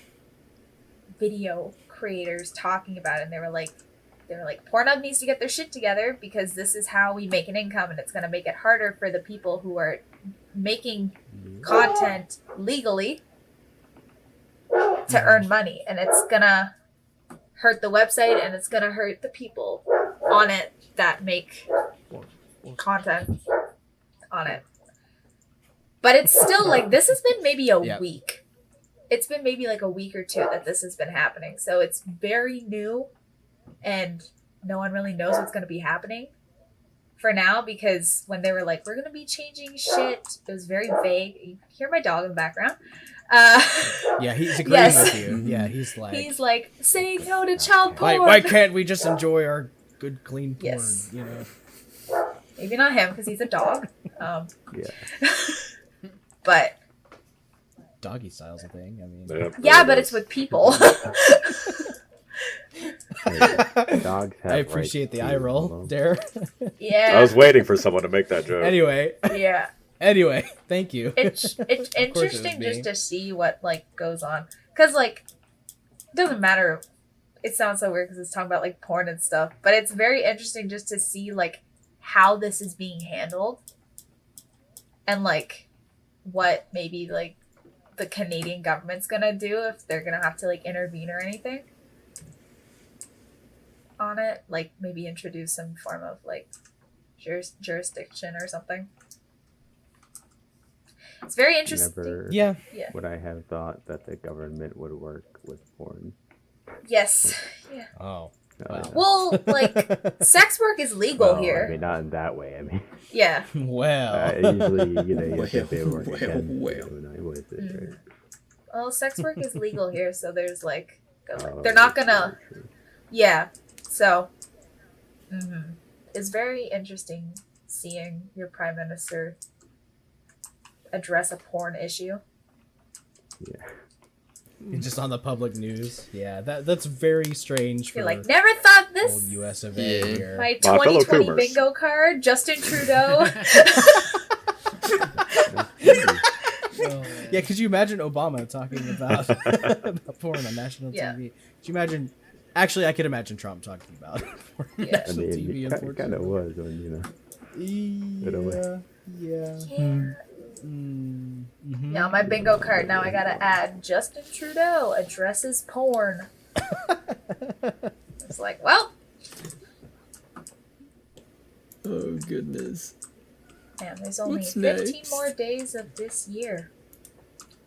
video creators talking about it, and they were like Pornhub needs to get their shit together, because this is how we make an income, and it's going to make it harder for the people who are making content legally to earn money, and it's going to hurt the website, and it's going to hurt the people on it that make content on it. But it's still like, this has been maybe a Yeah. week. It's been maybe like a week or two that this has been happening. So it's very new, and no one really knows what's going to be happening for now, because when they were like, we're going to be changing shit, it was very vague. You can hear my dog in the background. Yeah, he's agreeing Yes. with you. Yeah, he's like, saying no to child porn. why can't we just enjoy our good, clean porn? Yes. You know. Maybe not him, because he's a dog. Yeah. But Doggy style's a thing. I mean, yeah, but it's with people. Dogs have I appreciate rights the too, eye roll, hello? Dare. Yeah. I was waiting for someone to make that joke. Anyway, Yeah. thank you. It's interesting just to see what like goes on, because like it doesn't matter. It sounds so weird because it's talking about like porn and stuff, but it's very interesting just to see like how this is being handled, and like what maybe like the Canadian government's gonna do, if they're gonna have to like intervene or anything on it, like maybe introduce some form of like jurisdiction or something. It's very interesting. Never Yeah. would I have thought that the government would work with porn. Yes. Yeah. Oh. No, Wow. no. Well, like sex work is legal Well, here. I mean, not in that way. I mean, Yeah. Well. usually, you think they work well, against well. you, and I would say, right? Well, sex work is legal here, so there's like, Oh, they're not that's gonna. true. Yeah. So, it's very interesting seeing your prime minister address a porn issue. Yeah. Just on the public news. Yeah, that's very strange for You're like, never thought this. old US of Yeah. A here. My My fellow 2020 Coomers. bingo card, Justin Trudeau. Yeah, could you imagine Obama talking about, about porn on national Yeah. TV? Could you imagine? Actually, I could imagine Trump talking about porn on Yeah. I national mean, TV. it kind of Unfortunately, was when, in a way. yeah. Yeah. Mm-hmm. Yeah, on my bingo card now I gotta add Justin Trudeau addresses porn. It's like, well, Oh goodness. man, there's only What's 15 next? more days of this year.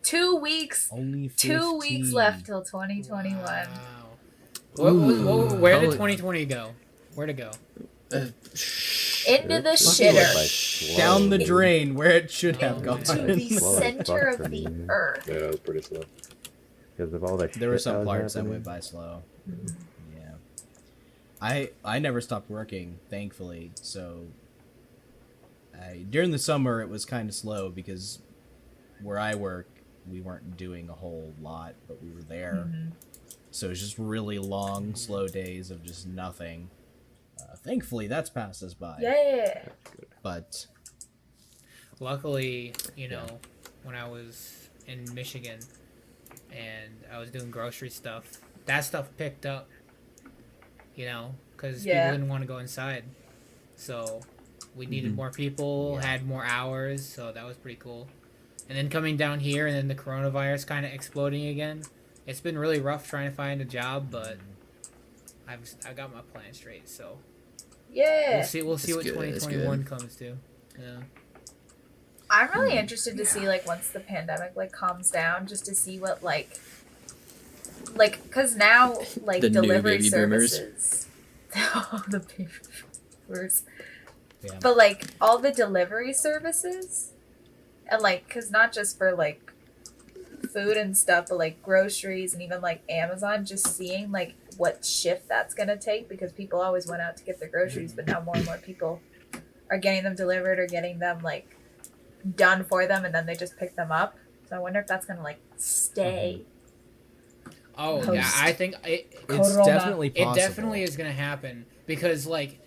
2 weeks. Only 2 weeks 15. left till 2021. Wow. Ooh, Where did how- 2020 go? Where'd it go? Into the Fucking went by shitter. slow. Down the drain where it should have gone. To the Slow as center fuck for of the me. earth. Yeah, it was pretty slow. Because of all the There were shit some was parts that happening. went by slow. Yeah. I never stopped working, thankfully. So during the summer it was kind of slow because where I work, we weren't doing a whole lot, but we were there. So it's just really long, slow days of just nothing. Thankfully, that's passed us by. Yeah. But Luckily, when I was in Michigan and I was doing grocery stuff, that stuff picked up, because people didn't want to go inside. So we needed more people, had more hours, so that was pretty cool. And then coming down here and then the coronavirus kind of exploding again, it's been really rough trying to find a job, but I got my plan straight, so Yeah. we'll see what That's good, 2021 comes to. Yeah. I'm really interested to see once the pandemic calms down, just to see what because now The new delivery baby boomers. services, the baby boomers, yeah. but all the delivery services, and because not just for food and stuff, but groceries and even Amazon, just seeing what shift that's gonna take, because people always went out to get their groceries, but now more and more people are getting them delivered or getting them done for them, and then they just pick them up. So I wonder if that's gonna stay. Oh Post yeah, I think It's Corona. definitely possible. it definitely is gonna happen, because I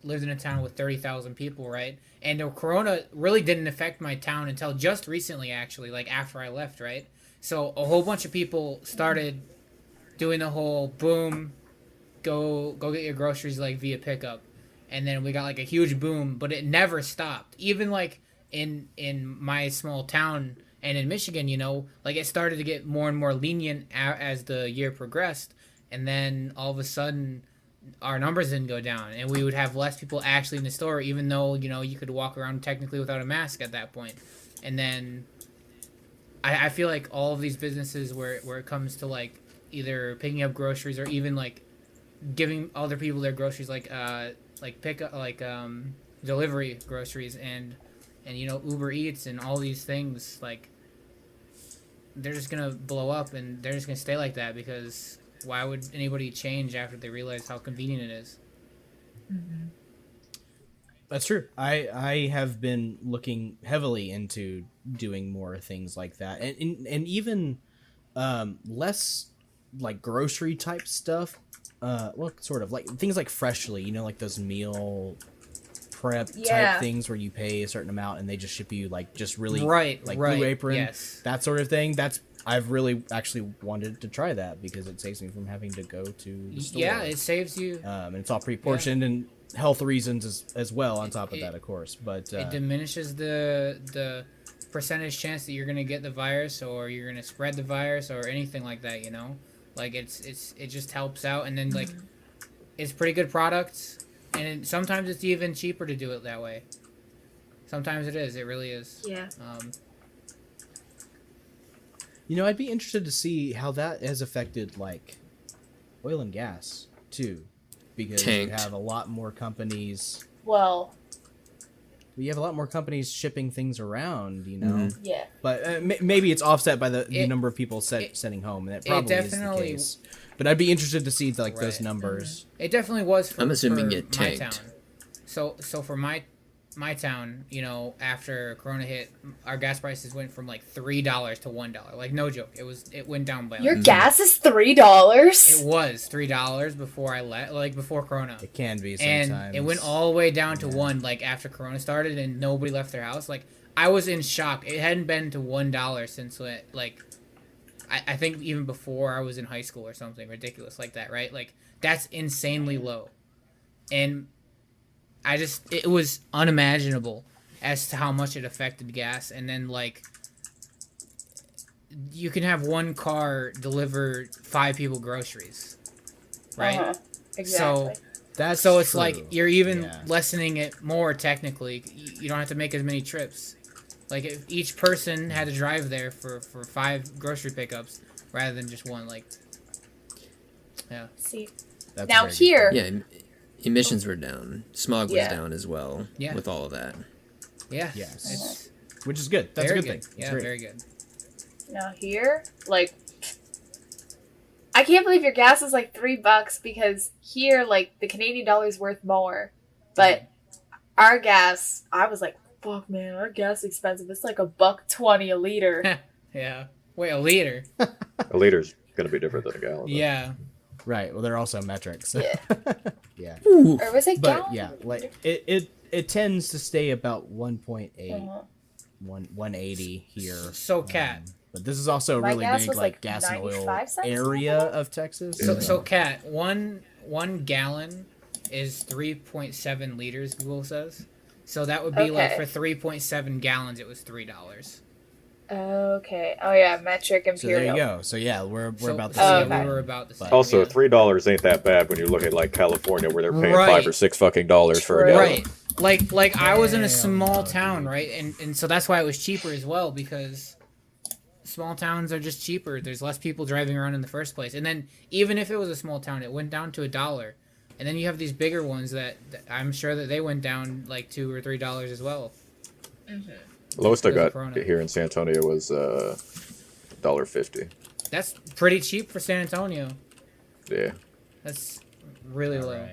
lived in a town with 30,000 people, right? And the corona really didn't affect my town until just recently, actually, after I left, right? So a whole bunch of people started doing the whole boom, go get your groceries via pickup, and then we got a huge boom, but it never stopped. Even in my small town and in Michigan, it started to get more and more lenient as the year progressed, and then all of a sudden our numbers didn't go down, and we would have less people actually in the store, even though you could walk around technically without a mask at that point. And then I feel like all of these businesses where it comes to either picking up groceries or even giving other people their groceries, pick up delivery groceries and Uber Eats and all these things, they're just gonna blow up, and they're just gonna stay like that, because why would anybody change after they realize how convenient it is? That's true. I have been looking heavily into doing more things like that, and even less grocery type stuff. Well, sort of things like Freshly, those meal prep type things where you pay a certain amount and they just ship you just really right Blue Apron, yes, that sort of thing. I've really actually wanted to try that, because it saves me from having to go to the store. Yeah, it saves you. And it's all pre-portioned and health reasons as well on top of that, of course. But it diminishes the percentage chance that you're gonna get the virus, or you're gonna spread the virus, or anything like that. It just helps out, and then it's pretty good products, and sometimes it's even cheaper to do it that way. Sometimes it is. It really is. Yeah. I'd be interested to see how that has affected oil and gas too, because Tanked. you have a lot more companies. Well. You have a lot more companies shipping things around, Yeah. But maybe it's offset by the number of people sending home, and that probably is the case. But I'd be interested to see those numbers. It definitely was. I'm assuming for it my tanked. town. So for my town, after Corona hit, our gas prices went from $3 to $1. No joke. It went down by Your gas is $3. It was $3 before I left, before Corona. It can be sometimes. And it went all the way down to $1, after Corona started, and nobody left their house. I was in shock. It hadn't been to $1 since I think even before I was in high school or something ridiculous like that, right? That's insanely low. And it was unimaginable as to how much it affected gas. And then you can have one car deliver 5 people groceries, right? Exactly. So it's you're even lessening it more technically. You don't have to make as many trips. If each person had to drive there for 5 grocery pickups rather than just one, yeah. See, That's now very good here, Yeah, emissions were down. Smog was Yeah. down as well. Yeah. With all of that. Yeah. Yes. It's which is good. That's a very good thing. Yeah, It's great. very good. now here, I can't believe your gas is $3, because here, the Canadian dollar is worth more, but our gas, I was fuck, man, our gas is expensive. It's like $1.20 a liter. Yeah. Wait, a liter? A liter's gonna be different than a gallon. though. Yeah. Right. Well, they're also metrics. Yeah. Yeah. Or was it But gallon? yeah, like it tends to stay about 1.8, Uh-huh. 180 here. So, Kat. But this is also a My really gas big was, like like, gas and oil 95 cents, area something? of Texas. So Kat, one gallon is 3.7 liters, Google says. So that would be like Okay. for 3.7 gallons, it was $3. Okay. Oh yeah, metric So there imperial. you go. So yeah, we're about the Oh, same. okay. We were about the same. Also, yeah. $3 ain't that bad when you look at like California, where they're paying Right. $5 or $6 fucking dollars for a gallon. Right. Like I was in a Damn, small no, town, dude. right? And so that's why it was cheaper as well, because small towns are just cheaper. There's less people driving around in the first place. And then even if it was a small town, it went down to $1. And then you have these bigger ones that I'm sure that they went down like $2 or $3 as well. Lowest I There's a got Corona. here in San Antonio was $1.50. That's pretty cheap for San Antonio. Yeah. That's really low.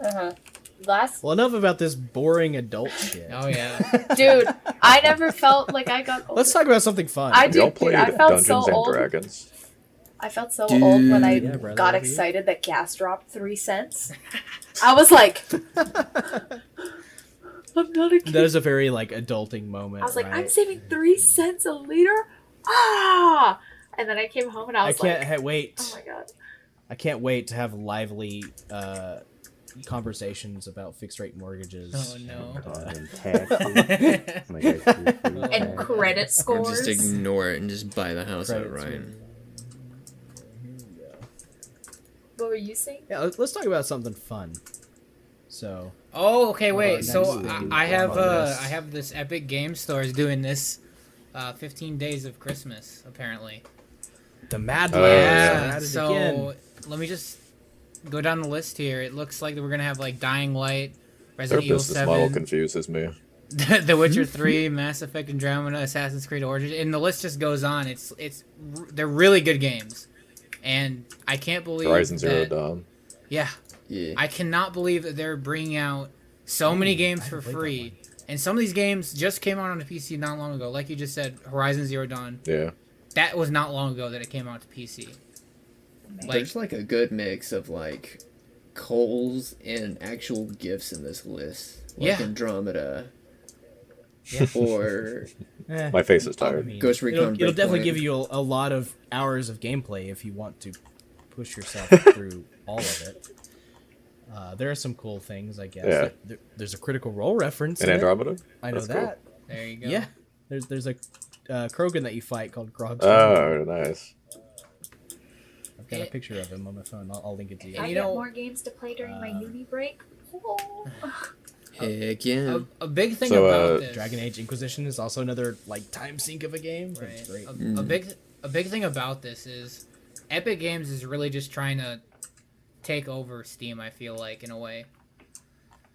Alright. Last Well, enough about this boring adult shit. Oh yeah. dude, I never felt like I got old. Let's talk about something fun. I Y'all Dude, played I felt Dungeons so and old. Dragons. I felt so old when I Yeah, brother, got have you? excited that gas dropped 3 cents. I was like, I'm not a kid. That is a very like adulting moment. I was like, right? I'm saving 3 cents a liter? Ah! And then I came home and I I was can't like, wait. oh my god. I can't wait to have lively conversations about fixed rate mortgages. Oh no. And taxes. Oh my God, And credit Or scores. just ignore it and just buy the house Credit outright. What were you saying? Yeah, let's talk about something fun. So Oh, okay, wait. next So thing I have on this. I have this Epic Game Store is doing this 15 days of Christmas apparently. the Mad Oh, Labs yeah. are at it So again. let me just go down the list here. It looks like we're gonna have like Dying Light, Their Resident Evil business model 7, confuses me. The Witcher 3, Mass Effect Andromeda, Assassin's Creed Origins, and the list just goes on. They're really good games, and I can't believe Horizon Zero that, Dawn. Yeah, Yeah. I cannot believe that they're bringing out so many games for played that free, and some of these games just came out on the PC not long ago. Like you just said, Horizon Zero Dawn. Yeah. That was not long ago that it came out to PC. Like, There's like a good mix of like Coles and actual gifts in this list. Like Yeah. Andromeda. Yeah. Or Eh, My face is I tired. mean, Ghost Recon it'll definitely Breakpoint. give you a lot of hours of gameplay if you want to push yourself through all of it. There are some cool things, I guess. Yeah. There's a Critical Role reference. And in it. Andromeda? I know That's cool. that. there you go. Yeah. There's a Krogan that you fight called Grog. Oh, nice. I've got a picture of him on my phone. I'll link it to you. Can I you get know- more games to play during my uni break? Oh. heck yeah. A big thing So, about this. Dragon Age Inquisition is also another like time sink of a game. Right. It's great. A big thing about this is Epic Games is really just trying to take over Steam. I feel like in a way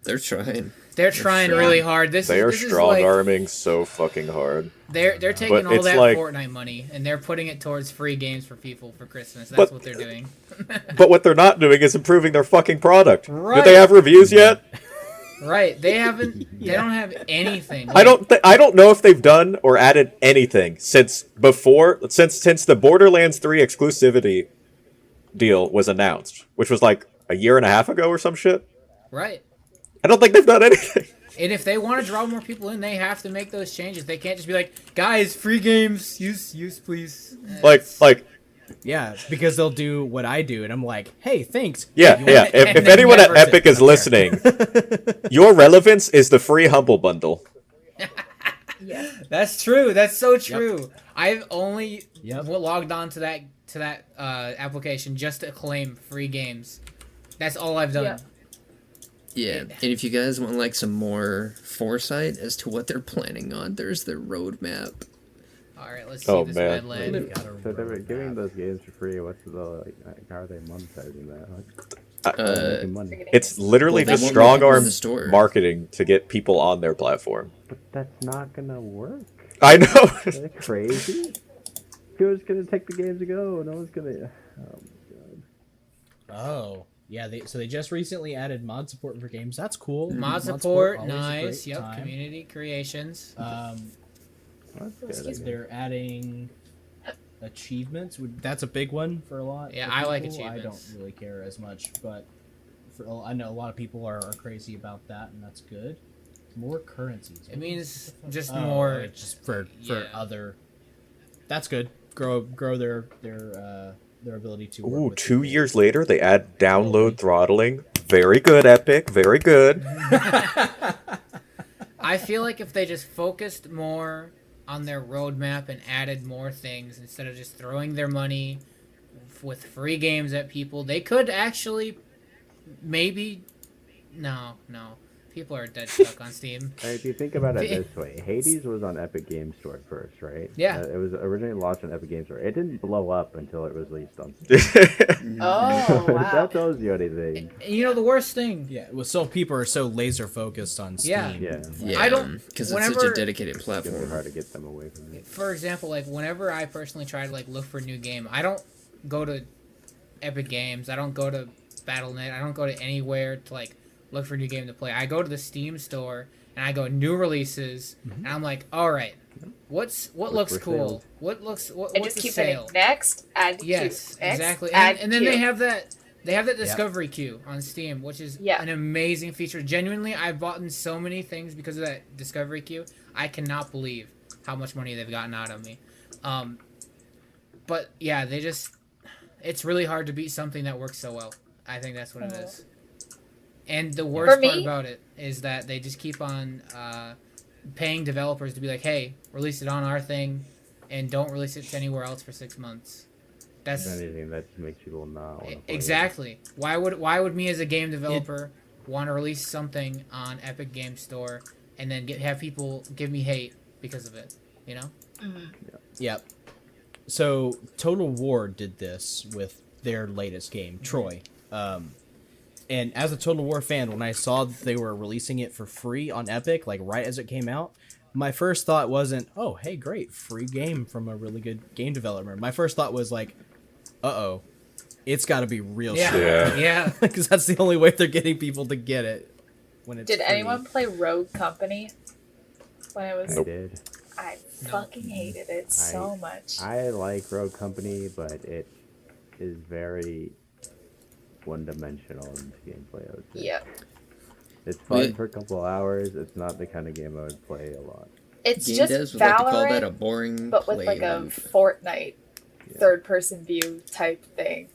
They're trying. they're trying really hard. This They are is strong like, arming so fucking hard. They're taking But all it's that like- Fortnite money and they're putting it towards free games for people for Christmas. That's But- what they're doing. But what they're not doing is improving their fucking product. Right. Did they have reviews yet? Right? They haven't. They don't have anything. I don't know if they've done or added anything since the Borderlands 3 exclusivity deal was announced, which was like a year and a half ago or some shit. Right. I don't think they've done anything. And if they want to draw more people in, they have to make those changes. They can't just be like, guys, free games, use please. Like Yeah, because they'll do what I do, and I'm like, hey, thanks. yeah, You yeah. want- If and anyone at never Epic is Okay. listening, your relevance is the free Humble Bundle. Yeah. That's true. That's so true. I've only Yep. logged on to that application just to claim free games. That's all I've done. Yeah. Yeah. And if you guys want like some more foresight as to what they're planning on, there's their roadmap. All right, let's see Oh, this man. red leg. They've got a So they were roadmap. giving those games for free. What's the like? How are they monetizing that? Like, how are they making money? It's literally Well, they just won't strong make it in arm the store. marketing to get people on their platform. But that's not gonna work. I know. Are they crazy? Who's gonna take the games to go? No one's gonna. Oh my god. Oh, Yeah, they just recently added mod support for games. That's cool. Mod support, always a nice. great Yep, time. community creations. That's good, I guess. They're adding achievements. That's a big one for a lot. Yeah, of I like people. achievements. I don't really care as much, but I know a lot of people are crazy about that, and that's good. More currencies. It means just Oh, more. just for yeah. other. That's good. Grow their ability to. Work Ooh, with 2 people. years later, they add download throttling. Very good, Epic. Very good. I feel like if they just focused more on their roadmap and added more things instead of just throwing their money with free games at people, they could actually maybe. No. People are dead stuck on Steam. If you think about it this way, Hades was on Epic Games Store first, right? Yeah. It was originally launched on Epic Games Store. It didn't blow up until it was released on Steam. Oh wow. That tells you anything. You know the worst thing? Yeah, well, so people are so laser focused on Steam. Yeah. Yeah. Yeah, I don't- because it's such whenever- a dedicated It's gonna be platform. hard to get them away from it. For example, like whenever I personally try to like look for a new game, I don't go to Epic Games. I don't go to Battle.net. I don't go to anywhere to like look for a new game to play. I go to the Steam store and I go new releases, and I'm like, all right, what looks for cool? sale. What looks what And what's just the keep sale? hitting next, add queue, Yes, next, exactly. add And then queue. they have that discovery queue on Steam, which is Yeah. an amazing feature. Genuinely, I've bought in so many things because of that discovery queue. I cannot believe how much money they've gotten out of me. But yeah, it's really hard to beat something that works so well. I think that's what it is. And the worst part me- about it is that they just keep on paying developers to be like, hey, release it on our thing and don't release it to anywhere else for 6 months. That's Anything that just makes people not want to play exactly. Why would me as a game developer want to release something on Epic Game Store and then have people give me hate because of it, you know? Yep. So Total War did this with their latest game, Troy. And as a Total War fan, when I saw that they were releasing it for free on Epic, like right as it came out, my first thought wasn't, oh, hey, great, free game from a really good game developer. My first thought was like, uh-oh, it's got to be real shit. Yeah. Yeah. Because that's the only way they're getting people to get it. When it's Did free. anyone play Rogue Company when it was? I did. I No. fucking hated it so much. I like Rogue Company, but it is very one-dimensional in its gameplay, I would say. Yeah. It's fun Wait. for a couple of hours. It's not the kind of game I would play a lot. It's Game just devs would like to call that a Valorant, boring but with play like a loop. Fortnite Yeah. third-person view type thing.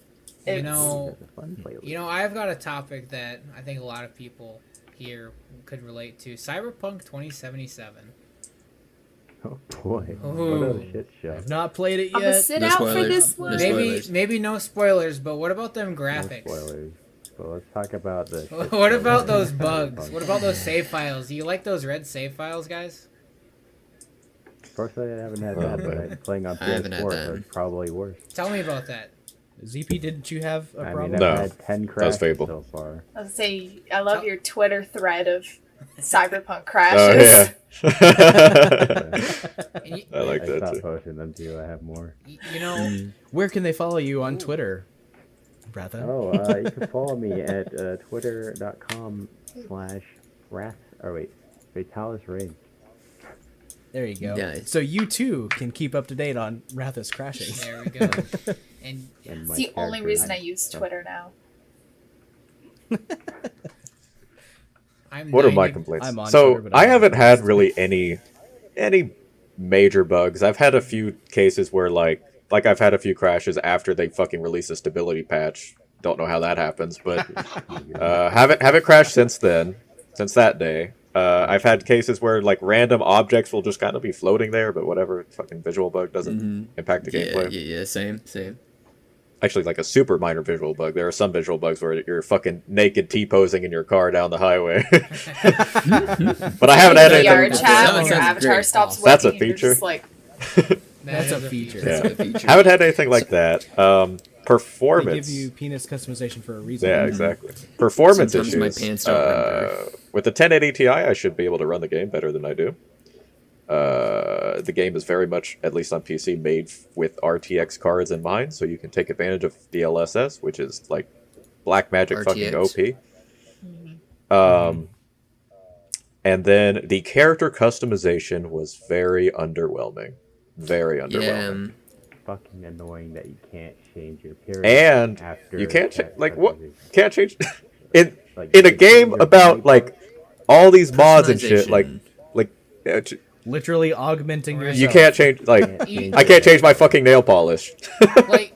You It's- know, It's a fun play. I've got a topic that I think a lot of people here could relate to. Cyberpunk 2077. Oh boy, Ooh. what a shit show. I've not played it I'm gonna yet. sit No out for spoilers. this No one. spoilers. Maybe no spoilers, but what about them No graphics? spoilers. But let's talk about the. shit What show about that those is bugs? Cyberpunk. What about those save files? Do you like those red save files, guys? Personally, I haven't had that, but I'm playing on I haven't had PS4, that. so it's probably worse. Tell me about that. ZP, didn't you have a I problem? mean, No, I've had 10 was crashes Fable. so far. I was say I love your Twitter thread of Cyberpunk Oh crashes. yeah. And I like I that stopped too. posting them too. I have more. you know, Where can they follow you on Twitter, Ratha? Oh, you can follow me at twitter.com/wrath. Oh wait, Fatalis Rain. There you go. Yeah. So you too can keep up to date on Ratha's crashing. there we go. And And It's my the only character reason I is- use Twitter now. I'm What are my 90 complaints? I'm on So Twitter, but I I'm haven't not had really any major bugs. I've had a few cases where like I've had a few crashes after they fucking release a stability patch. Don't know how that happens, but haven't crashed since then, since that day. I've had cases where like random objects will just kind of be floating there, but whatever, fucking visual bug doesn't impact the gameplay. Yeah, same. Actually, like a super minor visual bug. There are some visual bugs where you're fucking naked T-posing in your car down the highway. But I haven't had The yard anything. chat when your sounds avatar great. stops That's a working. You're feature. just like, That's is a feature. Yeah. That's a feature. Haven't had anything like that. They Performance. give you penis customization for a reason. Yeah, exactly. Performance Sometimes my issues. pants don't render. With the 1080 Ti, I should be able to run the game better than I do. The game is very much, at least on PC, made with RTX cards in mind, so you can take advantage of DLSS, which is like black magic fucking RTX. OP. And then the character customization was very underwhelming. Very underwhelming. Fucking annoying that you can't change your appearance. And after you can't that like what? customization. Can't change in Like, in a you can game change your about body like all these mods and shit. Customization. Like Literally augmenting yourself. you can't change like I can't change my fucking nail polish. Like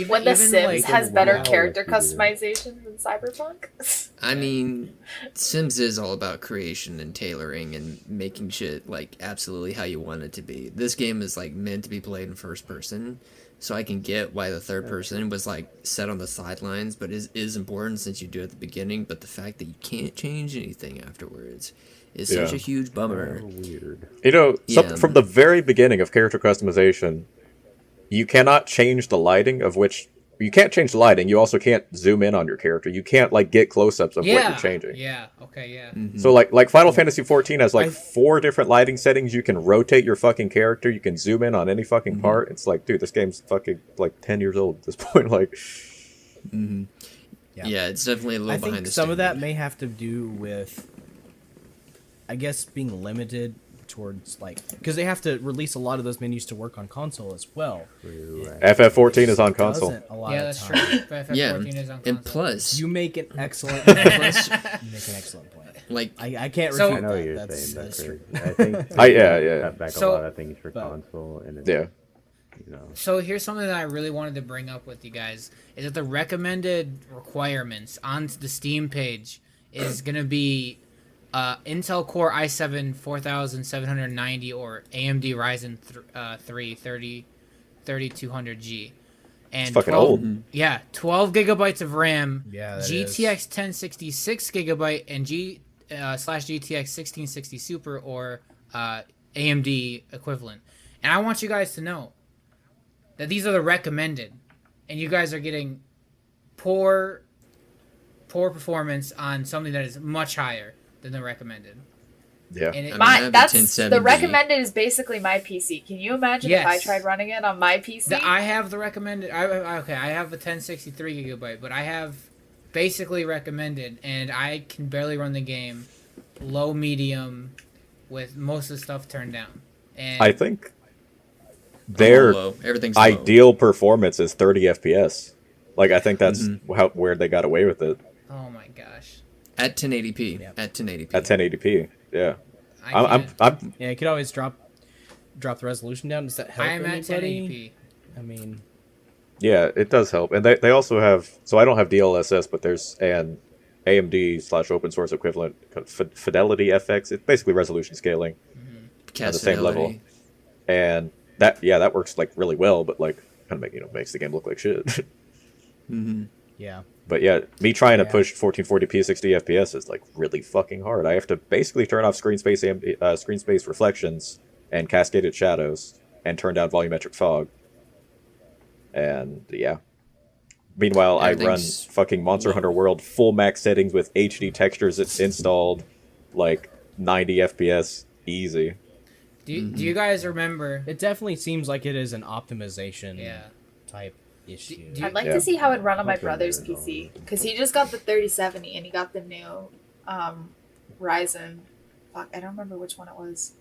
When The Sims like, has better wow, character you do. customization than Cyberpunk. I mean, Sims is all about creation and tailoring and making shit like absolutely how you want it to be. This game is like meant to be played in first person, so I can get why the third person was like set on the sidelines, but is important since you do it at the beginning. But the fact that you can't change anything afterwards is such Yeah. a huge bummer. Weird. You know, Yeah. from the very beginning of character customization, you cannot change the lighting of which you can't change the lighting. You also can't zoom in on your character. You can't like get close-ups of what you're changing. Yeah. Okay. Yeah. So like Final Fantasy 14 has like 4 different lighting settings. You can rotate your fucking character. You can zoom in on any fucking part. It's like, dude, this game's fucking like 10 years old at this point. Like, Yeah, it's definitely a little I behind think the some of that standard. may have to do with, I guess, being limited towards like because they have to release a lot of those menus to work on console as well. FF14 is on console. Doesn't a lot Yeah, of that's time. true. But Yeah, FF14 is on and console. plus, You make an excellent. you make an excellent point. like, I can't So- refute I know what that. you're That's, saying. that's That's true. I think yeah. cut back So- a lot of things for but- console, and it's, Yeah. you know, So here's something that I really wanted to bring up with you guys is that the recommended requirements on the Steam page is going to be Intel Core i7 4790 or AMD Ryzen 3 3200G. And It's fucking old. Yeah, 12 gigabytes of RAM, Yeah, that GTX 1066 gigabyte, and GTX 1660 Super or AMD equivalent. And I want you guys to know that these are the recommended, and you guys are getting poor performance on something that is much higher than the recommended. Yeah. I And mean, I have a That's 1070. the recommended is basically my PC. Can you imagine if I Yes. tried running it on my PC? I have the recommended. I have a 1063 gigabyte, but I have basically recommended, and I can barely run the game low medium with most of the stuff turned down. And I think their low. Everything's low. ideal performance is 30 FPS. Like, I think that's where they got away with it. oh my gosh, At 1080p. Yep. At 1080p. At 1080p. Yeah. I can't. Yeah, you could always drop the resolution down. Does that help I am at anybody? 1080p. I mean, Yeah, it does help. And they also have, so I don't have DLSS, but there's an AMD/open source equivalent, Fidelity FX. It's basically resolution scaling at the same level. And that works like really well, but like kind of makes the game look like shit. yeah. But yeah, me trying to Yeah. push 1440p 60 FPS is like really fucking hard. I have to basically turn off screen space reflections and cascaded shadows and turn down volumetric fog. And yeah. Meanwhile, I run Everything's fucking Monster low. Hunter World full max settings with HD textures installed, like 90 FPS easy. Do you guys remember? It definitely seems like it is an optimization Yeah. type issue. Do- I'd like Yeah. to see how it'd run on my That's what brother's it is, PC because he just got the 3070 and he got the new Ryzen. Fuck, I don't remember which one it was.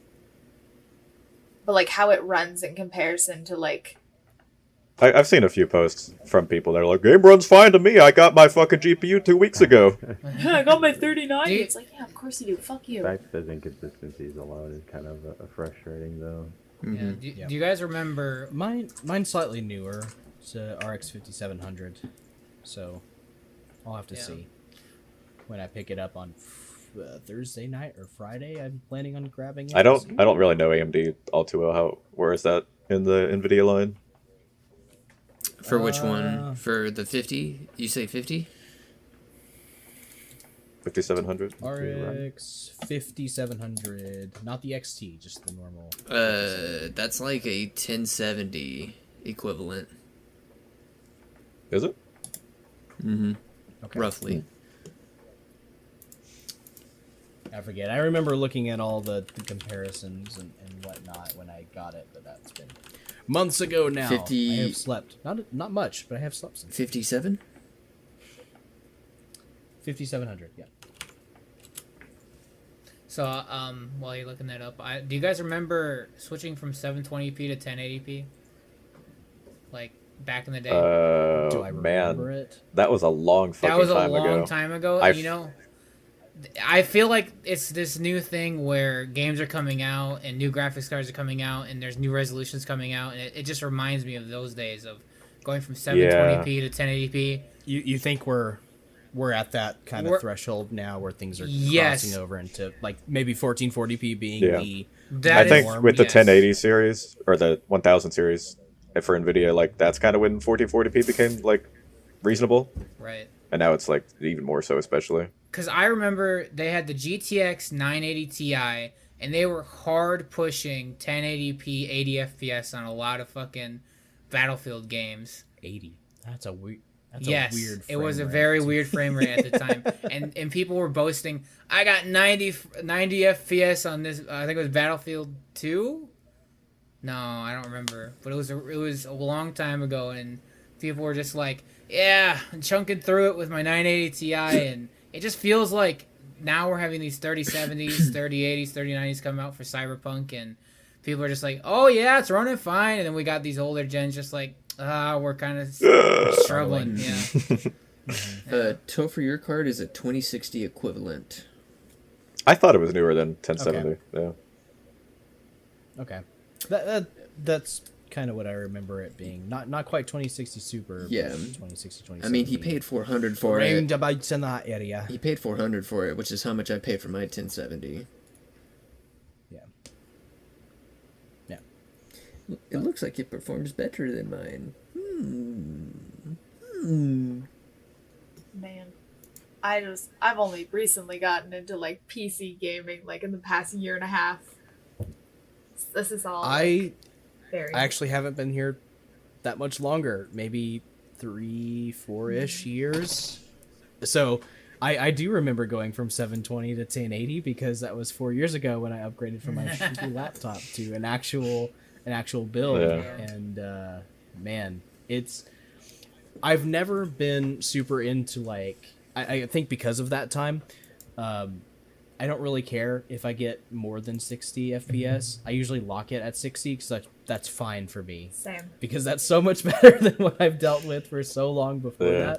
But like how it runs in comparison to like I've seen a few posts from people that are like, game runs fine to me. I got my fucking GPU 2 weeks ago. I got my 3090. Do you- It's like, yeah, of course you do. Fuck you. the fact that inconsistencies alone is kind of frustrating, though. Yeah. Do you guys remember? Mine's slightly newer. It's a RX 5700, so I'll have to Yeah. see when I pick it up on Thursday night or Friday. I'm planning on grabbing it. I don't really know AMD all too well. Where is that in the NVIDIA line? For which one? For the 50? You say 50? 5700? RX 5700, not the XT, just the normal. That's like a 1070 equivalent, Is it? Okay. roughly. I forget. I remember looking at all the comparisons and whatnot when I got it, but that's been Months ago now. 50 I have slept. Not much, but I have slept since. 57? 5,700. Yeah. So, while you're looking that up, do you guys remember switching from 720p to 1080p? Like back in the day. Do I remember Man, it? that was a long fucking That was a time long ago. time ago. I And, you know, I feel like it's this new thing where games are coming out and new graphics cards are coming out and there's new resolutions coming out, and it just reminds me of those days of going from 720p to 1080p. You think we're at that kind of threshold now where things are Yes. crossing over into like maybe 1440p being Yeah. That I is think norm, with the yes. 1080 series or the 1000 series for Nvidia, like that's kind of when 1440p became like reasonable, Right. and now it's like even more so, especially. Because I remember they had the GTX 980 Ti, and they were hard pushing 1080p 80 FPS on a lot of fucking Battlefield games. 80. That's a weird. That's Yes, a weird. it was a frame rate. very weird frame rate at the time, and people were boasting, I got 90 FPS on this. I think it was Battlefield 2. No, I don't remember, but it was a long time ago, and people were just like, yeah, I'm chunking through it with my 980 Ti, and it just feels like now we're having these 3070s, 3080s, 3090s come out for Cyberpunk, and people are just like, oh yeah, it's running fine, and then we got these older gens just like, we're kind of struggling. Yeah. Toffy, your card is a 2060 equivalent. I thought it was newer than 1070. Yeah. Okay. That's kind of what I remember it being. Not quite 2060 Super. Yeah. But 2060, 2070. I mean, he paid 400 for it. Round about in that area. He paid 400 for it, which is how much I paid for my 1070. Yeah. Yeah. It looks like it performs better than mine. Man, I've only recently gotten into like PC gaming, like in the past year and a half. This is all I very. actually haven't been here that much longer. Maybe 3-4-ish years. So I do remember going from 720 to 1080 because that was 4 years ago when I upgraded from my shitty laptop to an actual build. Yeah. And man, I've never been super into like I think because of that time. I don't really care if I get more than 60 FPS. I usually lock it at 60 because that's fine for me. Same. Because that's so much better than what I've dealt with for so long before Yeah.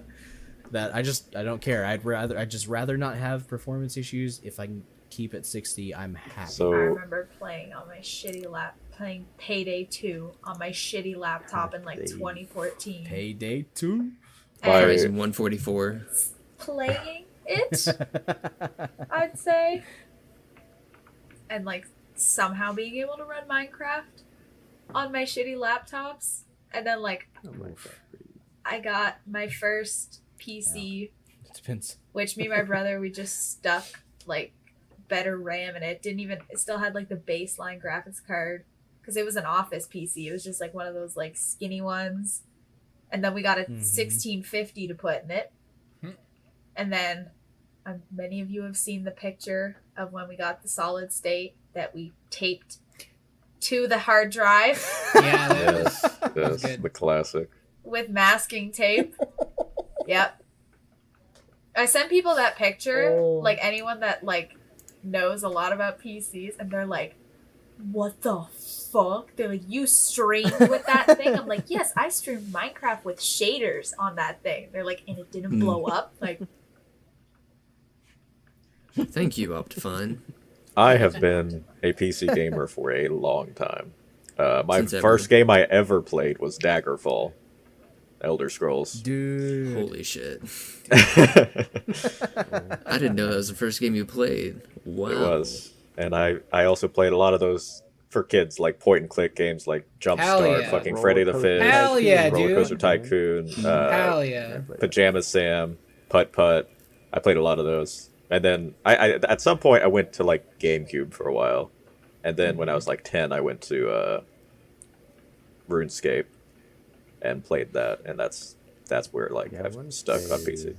that I don't care. I'd just rather not have performance issues. If I can keep it 60, I'm happy. I So remember playing on my shitty playing Payday 2 on my shitty laptop in like 2014. Payday 2? Why- And Ryzen 144. playing it, I'd say, and like somehow being able to run Minecraft on my shitty laptops, and then like Oh my God. I got my first PC, It depends. which me and my brother we just stuck like better RAM in it. It still had like the baseline graphics card because it was an office PC. It was just like one of those like skinny ones, and then we got a 1650 to put in it. And then many of you have seen the picture of when we got the solid state that we taped to the hard drive Yeah, that was, yes, good. the classic. with masking tape. Yep. I sent people that picture, like anyone that like knows a lot about PCs, and they're like, what the fuck? They're like, you streamed with that thing? I'm like, yes, I streamed Minecraft with shaders on that thing. They're like, and it didn't blow up? Like, Thank you, Optifine. I have been a PC gamer for a long time. My Since ever. first game I ever played was Daggerfall, Elder Scrolls. Dude. Holy shit. I didn't know that was the first game you played. Wow. It was. And I also played a lot of those for kids, like point and click games like Hell Jumpstart, yeah. fucking Roller Freddy the Coaster Fish, Hell yeah, Roller dude. Coaster Tycoon, Hell yeah. Pajama Sam, Putt Putt. I played a lot of those. And then I at some point I went to like GameCube for a while. And then when I was like 10, I went to RuneScape and played that, and that's where like Yeah, I've RuneScape. stuck on PC.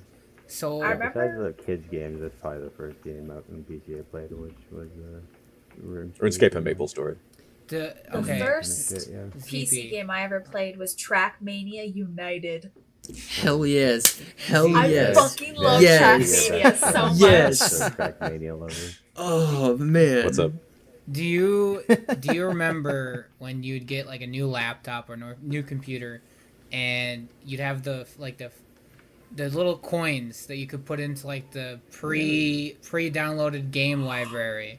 So I Besides remember. the kids games, that's probably the first game out in PC I played, which was RuneScape. RuneScape and MapleStory. The The okay. first Shit, yeah. PC Zeepy. game I ever played was Trackmania United. Hell yes. Hell I yes. fucking love Yes. Trackmania so much. Yes. So Trackmania lover. Oh man. What's up? Do you remember when you'd get like a new laptop or new computer, and you'd have the little coins that you could put into like the pre-downloaded game library,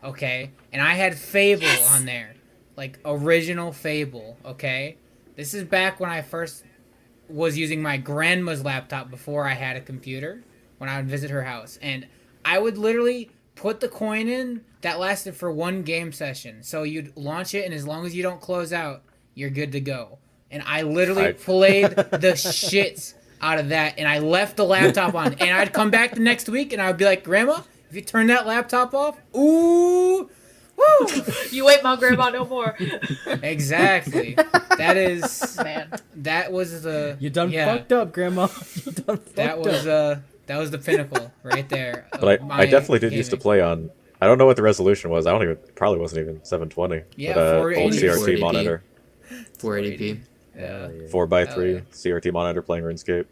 okay? And I had Fable on there, like original Fable, okay? This is back when I first was using my grandma's laptop before I had a computer, when I would visit her house, and I would literally put the coin in that lasted for one game session. So you'd launch it, and as long as you don't close out, you're good to go. And I literally played the shit out of that, and I left the laptop on. And I'd come back the next week, and I would be like, Grandma, if you turn that laptop off, ooh, woo! You ain't my grandma no more. Exactly. That is, Man. that was the... You done yeah, fucked up, Grandma. You done fucked that was, up. that was the pinnacle right there. But of I my definitely did used to gaming. play on. I don't know what the resolution was. I don't even. Probably wasn't even 720. Yeah, but old 480. CRT monitor, 480p. Yeah. 4x3 yeah. CRT monitor playing RuneScape.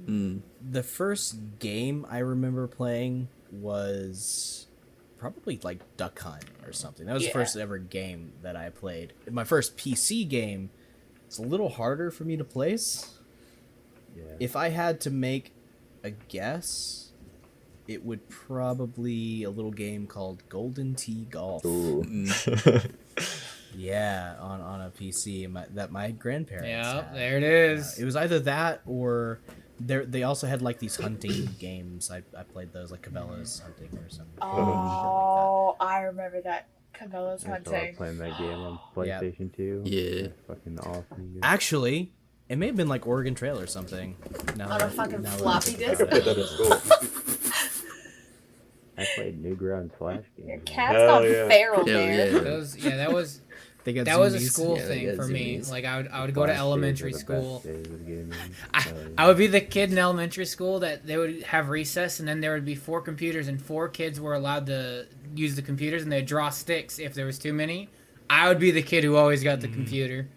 The first game I remember playing was probably like Duck Hunt or something. That was the Yeah. first ever game that I played. My first PC game, it's a little harder for me to place. Yeah. If I had to make a guess, it would probably a little game called Golden Tee Golf. Ooh. Yeah, on a PC that my grandparents Yeah, had. there it is. It was either that or they also had like these hunting games. I played those, like Cabela's hunting or something. Oh, I remember that. Cabela's I still hunting. love playing that game on Yeah. PlayStation 2. Yeah. It's fucking awesome. Dude. Actually, it may have been like Oregon Trail or something. Now On a that- fucking now that I floppy think about disk? it. I played Newgrounds Flash games. Your cat's Hell gone yeah. feral Hell there. yeah. That was They got that was a zoomies. school Yeah, they thing got for me. zoomies. Like I would go to Flash days elementary were the school. best days of gaming. I would be the kid in elementary school that they would have recess, and then there would be 4 computers, and 4 kids were allowed to use the computers, and they'd draw sticks if there was too many. I would be the kid who always got the computer.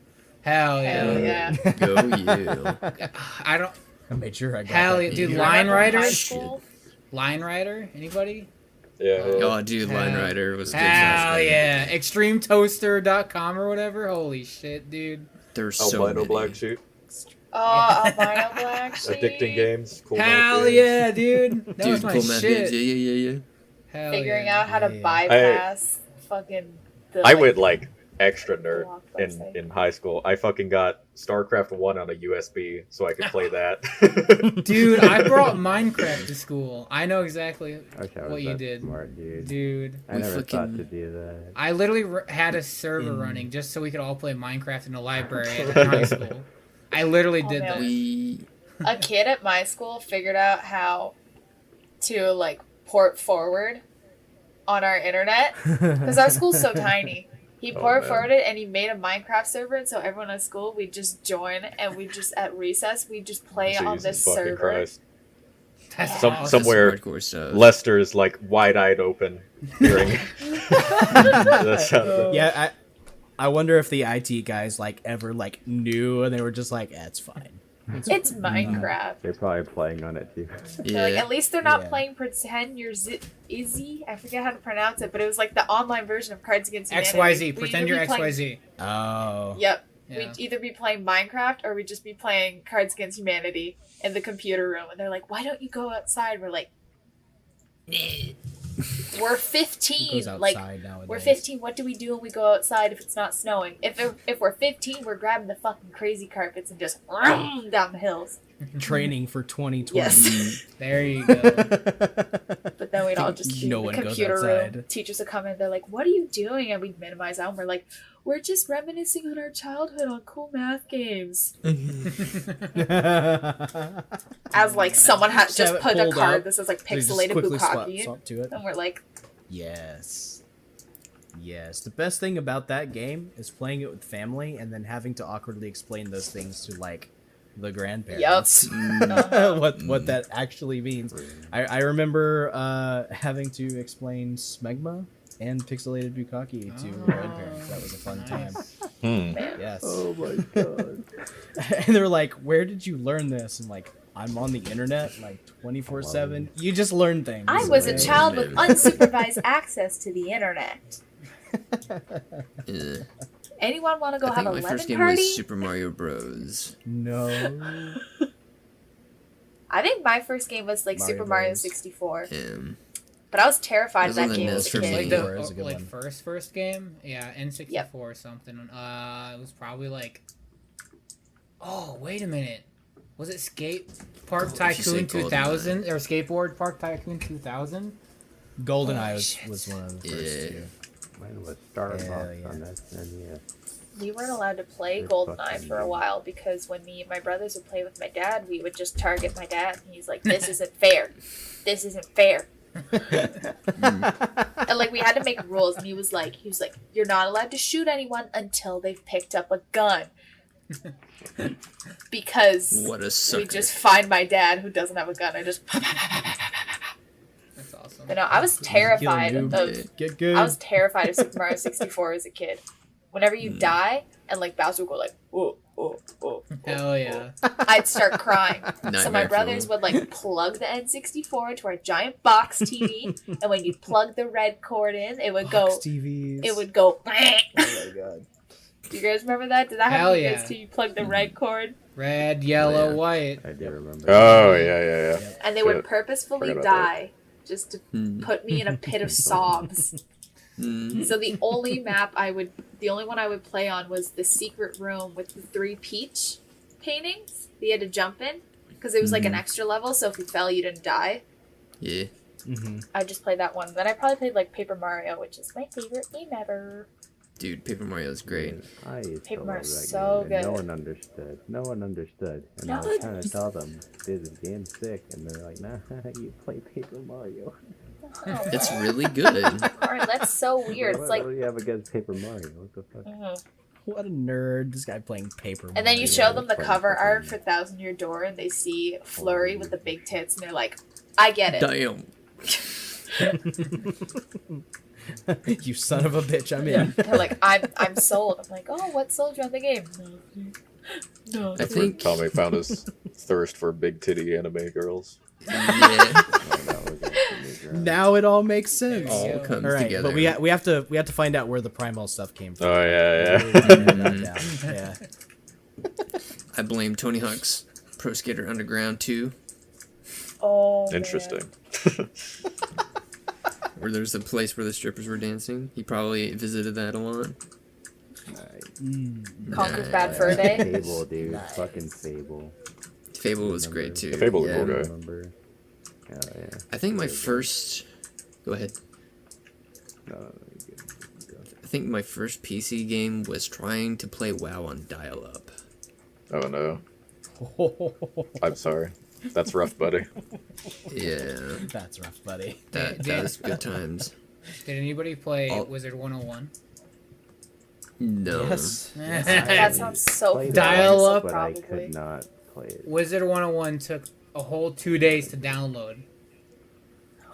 Hell yeah! Hell yeah. Go you. I don't. I made sure I got Hell that. yeah, dude! Yeah. Line Remember in Rider. high school? Line Rider. Anybody? Yeah. Oh, dude, Line Hell- Rider was good. Hell yeah! ExtremeToaster.com or whatever. Holy shit, dude. There's so Albino many. Black Sheep. Oh, Albino Black Sheep. Addicting games. Cool Hell games. yeah, dude. That Dude, was my cool math shit. games. Yeah. Hell Figuring yeah. out how to Yeah. bypass fucking the, I went like extra nerd Blockbuster. in high school. I fucking got StarCraft 1 on a USB so I could play that. Dude, I brought Minecraft to school. I know exactly I wish I was what you that did. smart, dude. Dude. I We never thought fucking- to do that. I literally had a server running just so we could all play Minecraft in the library at high school. I literally Oh, did man. that. We. A kid at my school figured out how to like port forward on our internet because our school's so tiny. He Oh, port man. forwarded and he made a Minecraft server, and so everyone at school we just join and we just at recess we just play on Jesus this fucking server. Christ. That's Some- awesome. somewhere Hardcore stuff. Lester's like wide-eyed open hearing that sound effect. Yeah, I wonder if the IT guys like ever like knew and they were just like, "That's fine." It's Minecraft. They're probably playing on it too. They're like, Yeah. at least they're not Yeah. playing pretend you're Izzy. I forget how to pronounce it, but it was like the online version of Cards Against Humanity. XYZ. We'd Pretend either you're be playing- XYZ. Oh. Yep. Yeah. We'd either be playing Minecraft or we'd just be playing Cards Against Humanity in the computer room. And they're like, why don't you go outside? We're like, we're Who 15. goes Like, outside nowadays? we're 15. What do we do when we go outside if it's not snowing? If we're 15, we're grabbing the fucking crazy carpets and just down the hills. Training for 2020. Yes. There you go. But then we'd all just be No in the one goes computer room. outside. Teachers would come in. They're like, "What are you doing?" And we'd minimize out. And we're like, "We're just reminiscing on our childhood on cool math games." As like someone has Just have just it put a pulled card up, that says like So you just pixelated quickly bukkake, swap to it. and we're like, Yes. Yes. The best thing about that game is playing it with family and then having to awkwardly explain those things to like the grandparents. what that actually means. I remember having to explain smegma and pixelated bukkake to grandparents. That was a fun time. Yes. Oh my god. And they're like, "Where did you learn this?" And like, I'm on the internet like 24/7. You just learn things. I was a okay? child with unsupervised access to the internet. Yeah. Anyone want to go I have think a my lemon first game party? was Super Mario Bros. No. I think my first game was like Mario Super Mario Bros. 64. Um, But I was terrified It of was on that the game NES as a for kid. me. Like N64 is a good like one. first game, yeah, N64 or something. It was probably like, oh wait a minute, was it Skate Park if you say Tycoon 2000 or Skateboard Park Tycoon 2000? GoldenEye shit. was one of the Yeah. first two. Mine was Star Fox yeah. on SNES. We weren't allowed to play Good GoldenEye fucking for a game. while because when me and my brothers would play with my dad, we would just target my dad. And he's like, "This isn't fair. This isn't fair." And like we had to make rules, and he was like, "You're not allowed to shoot anyone until they've picked up a gun." Because what a sucker. we just find my dad who doesn't have a gun. I just, That's awesome. but no, I was terrified Kill a noob. of. Get good. I was terrified of Super Mario 64 as a kid. Whenever you die and like Bowser would go like, "Whoa, whoa, whoa," Hell yeah. I'd start crying. So my Nightmare brothers fuel. would like plug the N64 into our giant box TV, and when you plug the red cord in, it would Box go. TVs. It would go. Oh my god. Do you guys remember that? Did that happen Hell to you yeah. guys too? You plug the red cord, Red, yellow, yeah. white. I do remember. Oh yeah. and they would Shit. purposefully Forgot about die just to put me in a pit of sobs. Mm. So the only one I would play on was the secret room with the 3 Peach paintings that you had to jump in because it was like an extra level. So if you fell, you didn't die. Yeah. I just played that one. Then I probably played like Paper Mario, which is my favorite game ever. Dude, Paper Mario is great. I used Paper to love Mario's that so game, and no good. one understood. No one understood. And No I was one trying to tell them, dude, this game's sick. And they're like, nah, you play Paper Mario. Oh, It's really good. Alright, that's so weird. It's What like, do you have against Paper Mario? What the fuck? What a nerd. This guy playing Paper and then you Mario. show them the Playing cover fucking- art for Thousand Year Door, and they see Flurry with the big tits, and they're like, I get it. Damn. You son of a bitch, I'm in. They're like, I'm sold. I'm like, oh, what sold you on the game? No. I think. Tommy found his thirst for big titty anime girls. Yeah. Oh, that was actually great. Now it all makes sense. All Yeah. comes All right, together. but we have to find out where the primal stuff came from. Oh yeah. Yeah. I blame Tony Hawk's Pro Skater Underground 2, Oh, man. Interesting. where there's a place where the strippers were dancing. He probably visited that a lot. Conker's Bad Fur Day. Fable, dude. Fucking Fable. Fable was great too. Fable was yeah. cool, guy. Remember? Hell yeah. I think my first. Go ahead. No, you're good. I think my first PC game was trying to play WoW on dial-up. Oh no. I'm sorry. That's rough, buddy. Yeah, That's rough, buddy. that was good times. Did anybody play Oh. Wizard 101? No. Yes. That sounds so Played it Dial once, up, but I probably. could not play it. Wizard 101 took a whole 2 days to download.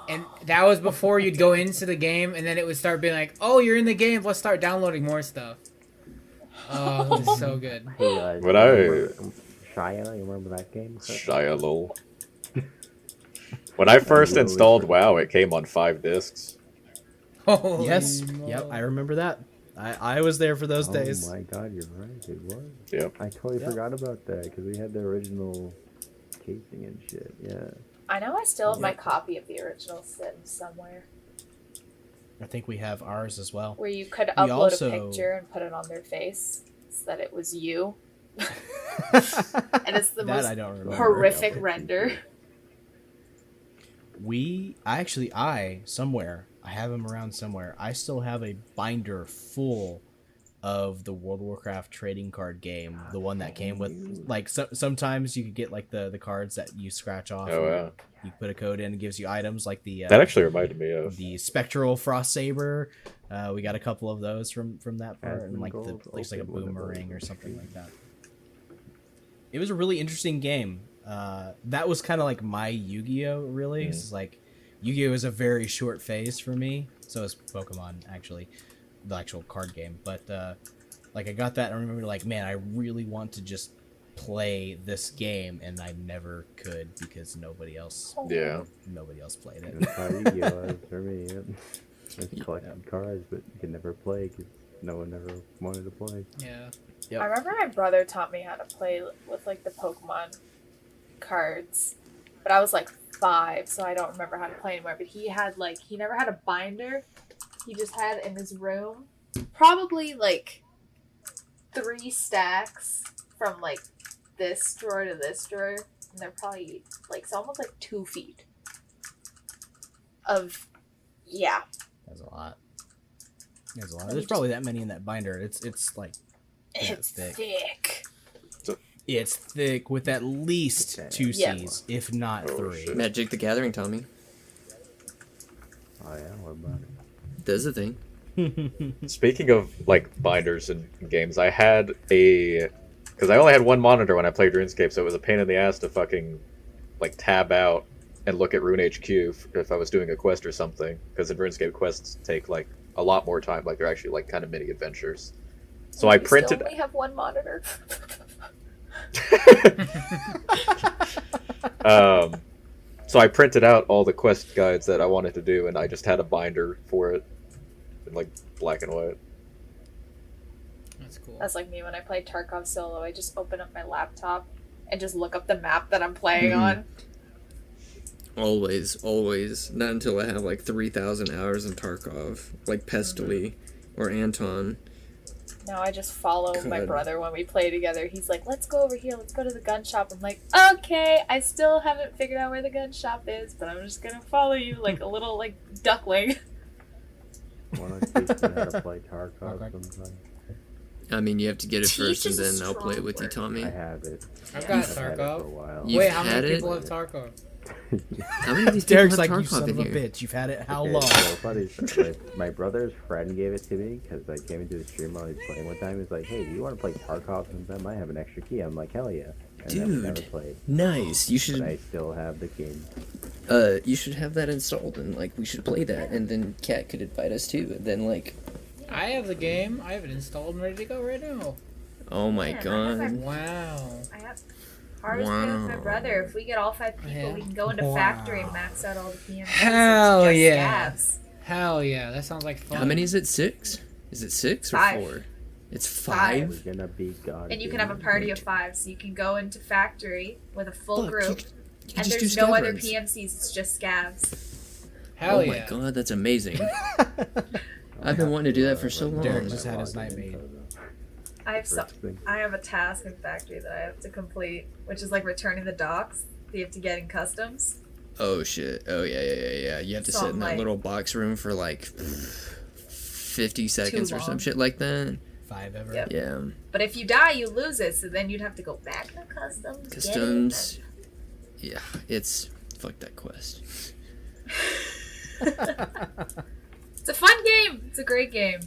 And that was before you'd go into the game, and then it would start being like, oh, you're in the game, let's start downloading more stuff. Oh, it was so good. Hey, But Shia, you remember that game? Shia lol. When I first installed WoW, it came on 5 discs. Holy Yes. moly. Yep, I remember that. I was there for those Oh days. my god, you're right. It was. Yep. I totally Yep. forgot about that because we had the original casing and shit. Yeah. I know I still have my copy of the original Sims somewhere, I think we have ours as well. where you could We upload also- a picture and put it on their face so that it was you. And it's the That I most don't remember. horrific render. I have them around somewhere. I still have a binder full of the World of Warcraft trading card game, the one that came with like sometimes you could get like the cards that you scratch off. Oh, and wow. You put a code in and it gives you items like the That actually reminded me of. the spectral frost saber. We got a couple of those from that part, and like Gold, looks like a open one of boomerang those. or something like that. It was a really interesting game. That was kind of like my Yu-Gi-Oh. Really, it's like Yu-Gi-Oh is a very short phase for me. So is Pokemon, actually, the actual card game. But like I got that, and I remember like, man, I really want to just play this game, and I never could because nobody else played it. That's how Yu-Gi-Oh is for me. Yep. Just collecting cards, but you can never play because no one ever wanted to play. Yeah. Yep. I remember my brother taught me how to play with like the Pokemon cards, but I was like 5, so I don't remember how to play anymore. But he never had a binder. He just had in his room probably like 3 stacks from like this drawer to this drawer, and they're probably like it's almost like 2 feet of That's a lot. There's probably that many in that binder. It's like it's thick. it's thick with at least 2 C's, if not 3. shit. Magic the Gathering, Tommy. Oh yeah, what about it? Does the thing. Speaking of like binders and games, I had because I only had one monitor when I played RuneScape, so it was a pain in the ass to fucking like tab out and look at RuneHQ if I was doing a quest or something. Because in RuneScape, quests take like a lot more time. Like they're actually like kind of mini adventures. So I printed. Still only have one monitor. So I printed out all the quest guides that I wanted to do, and I just had a binder for it in like black and white. That's cool. That's like me when I play Tarkov solo. I just open up my laptop and just look up the map that I'm playing on. Always. Not until I have like 3,000 hours in Tarkov, like Pestily or Anton. Now I just follow my God. brother when we play together. He's like, let's go over here. Let's go to the gun shop. I'm like, okay. I still haven't figured out where the gun shop is, but I'm just going to follow you like a little like duckling. Want to teach me how to play Tarkov sometime? I mean, you have to get it Teach first, and is a then I'll play it strong with you, word. Tommy. I have it. I've got I've had it Tarkov. for a while. You've Wait, how had many it? people have Tarkov? How many of these people Derek's have like, you Tarkov son in of a here? bitch. You've had it how Okay, long? so funny story. My brother's friend gave it to me because I came into the stream while he was playing one time. He's like, hey, do you want to play Tarkov sometime? I have an extra key. I'm like, hell yeah. And I've never Dude, played, nice. You but I should, still have the game. you should have that installed, and like we should play that, and then Kat could invite us too, and then like, I have the game. I have it installed and ready to go right now. oh my Man, I god. have Wow. I have Haru's playing with my Wow. brother. If we get all 5 people, Yeah. we can go into factory and max out all the PMs. Hell It's just yeah. scabs. Hell yeah, that sounds like fun. How many is it? 6? Is it 6 or 5. 4? It's 5. 5? We're gonna be God. And you can have a party of 5, so you can go into factory with a full Fuck, group. you can And just there's do no scab other runs. PMCs, it's just scabs. Hell Oh yeah. my god, that's amazing. I've been wanting to do that for so long. Derek just had his night made. I have First thing. I have a task in factory that I have to complete, which is like returning the docks that you have to get in customs. Oh shit. Oh yeah. You have to So sit I'm in that like- little box room for like 50 seconds or some long. shit like that. 5 ever. Yep. Yeah. But if you die, you lose it, so then you'd have to go back to customs. get it, Customs. Yeah, it's fuck that quest. It's a fun game. It's a great game.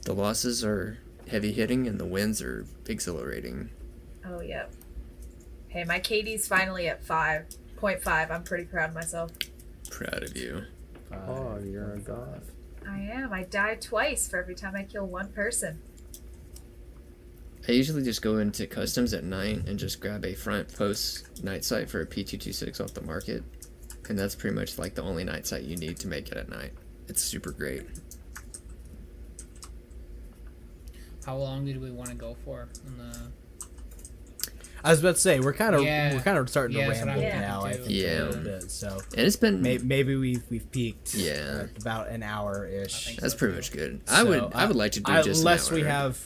The losses are heavy hitting and the wins are exhilarating. Oh yeah. Hey, my KD's finally at 5.5. I'm pretty proud of myself. Proud of you. Oh, you're a god. I am. I die twice for every time I kill one person. I usually just go into customs at night and just grab a front post night sight for a P226 off the market. And that's pretty much like the only night sight you need to make it at night. It's super great. How long did we want to go for? On the... I was about to say we're kind of Yeah. starting Yeah, to that's what ramble I'm now. I thinking think too. a Yeah. little bit. So And it's been maybe we've peaked. Yeah. At about an hour I ish. think that's so, pretty too. much good. I would like to do just unless an hour. we have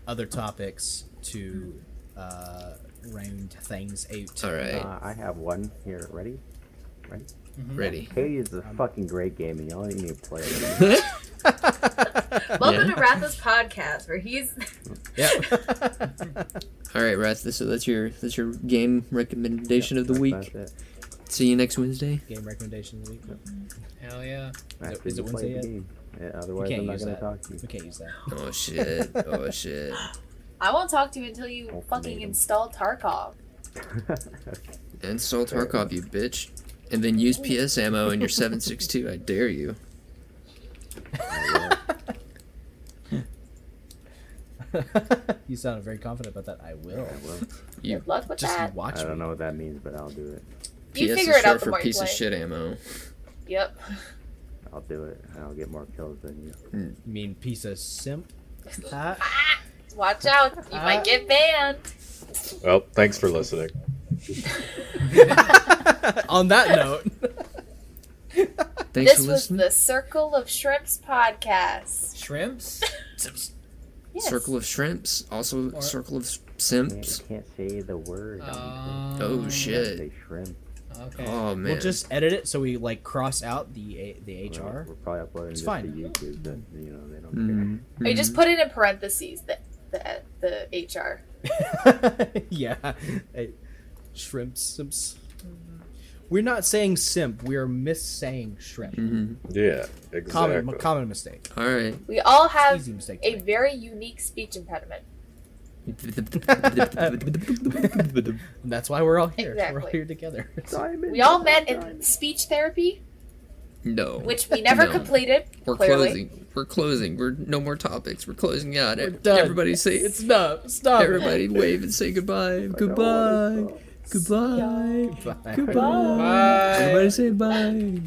other topics to round things out. All right. I have one here. Ready? Ready. Katie is a fucking great game, and you only need to play it. Welcome Yeah. to Ratha's podcast, where he's All right, Ratha. So that's your game recommendation of the week. That's it. See you next Wednesday. Game recommendation of the week. Hell yeah. After is it you play Wednesday the yet? game. Yeah, We otherwise, can't I'm not use gonna that. talk to you. We can't use that. Oh shit. Oh shit. I won't talk to you until you fucking Ultimatum. install Tarkov. Install Tarkov, you bitch. And then use PS ammo in your 7.62. I dare you. You sounded very confident about that. I will. You Good luck with Just that. watch I don't me. know what that means, but I'll do it. You PS figure is it out short the for more you piece of play. shit ammo. Yep. I'll do it. And I'll get more kills than you. You mean piece of simp? Huh? Watch out. You might get banned. Well, thanks for listening. On that note, Thanks This for was listening. the Circle of Shrimps podcast. Shrimps? Yes. Circle of Shrimps. Also, Or- Circle of Can't, Simps. can't say the word. Oh, shit. Say shrimp. Okay. Oh, man. we'll just edit it so we like cross out the HR. We're probably uploading It's this fine. to YouTube. That, they don't Mm-hmm. Or you just put it in parentheses, the HR. Yeah. Hey, shrimp simps. We're not saying simp. We are missaying shrimp. Mm-hmm. Yeah, exactly. Common mistake. All right. We all have Easy mistake. a very unique speech impediment. And that's why we're all here. We're all Exactly. here together. We all met in speech therapy, No. which we never No. completed. We're clearly. closing. We're closing. We're no more topics. We're closing out. done. Everybody say It's stop. Stop. Everybody wave and say goodbye. Goodbye. Goodbye. Bye. Goodbye. Bye. Everybody say bye.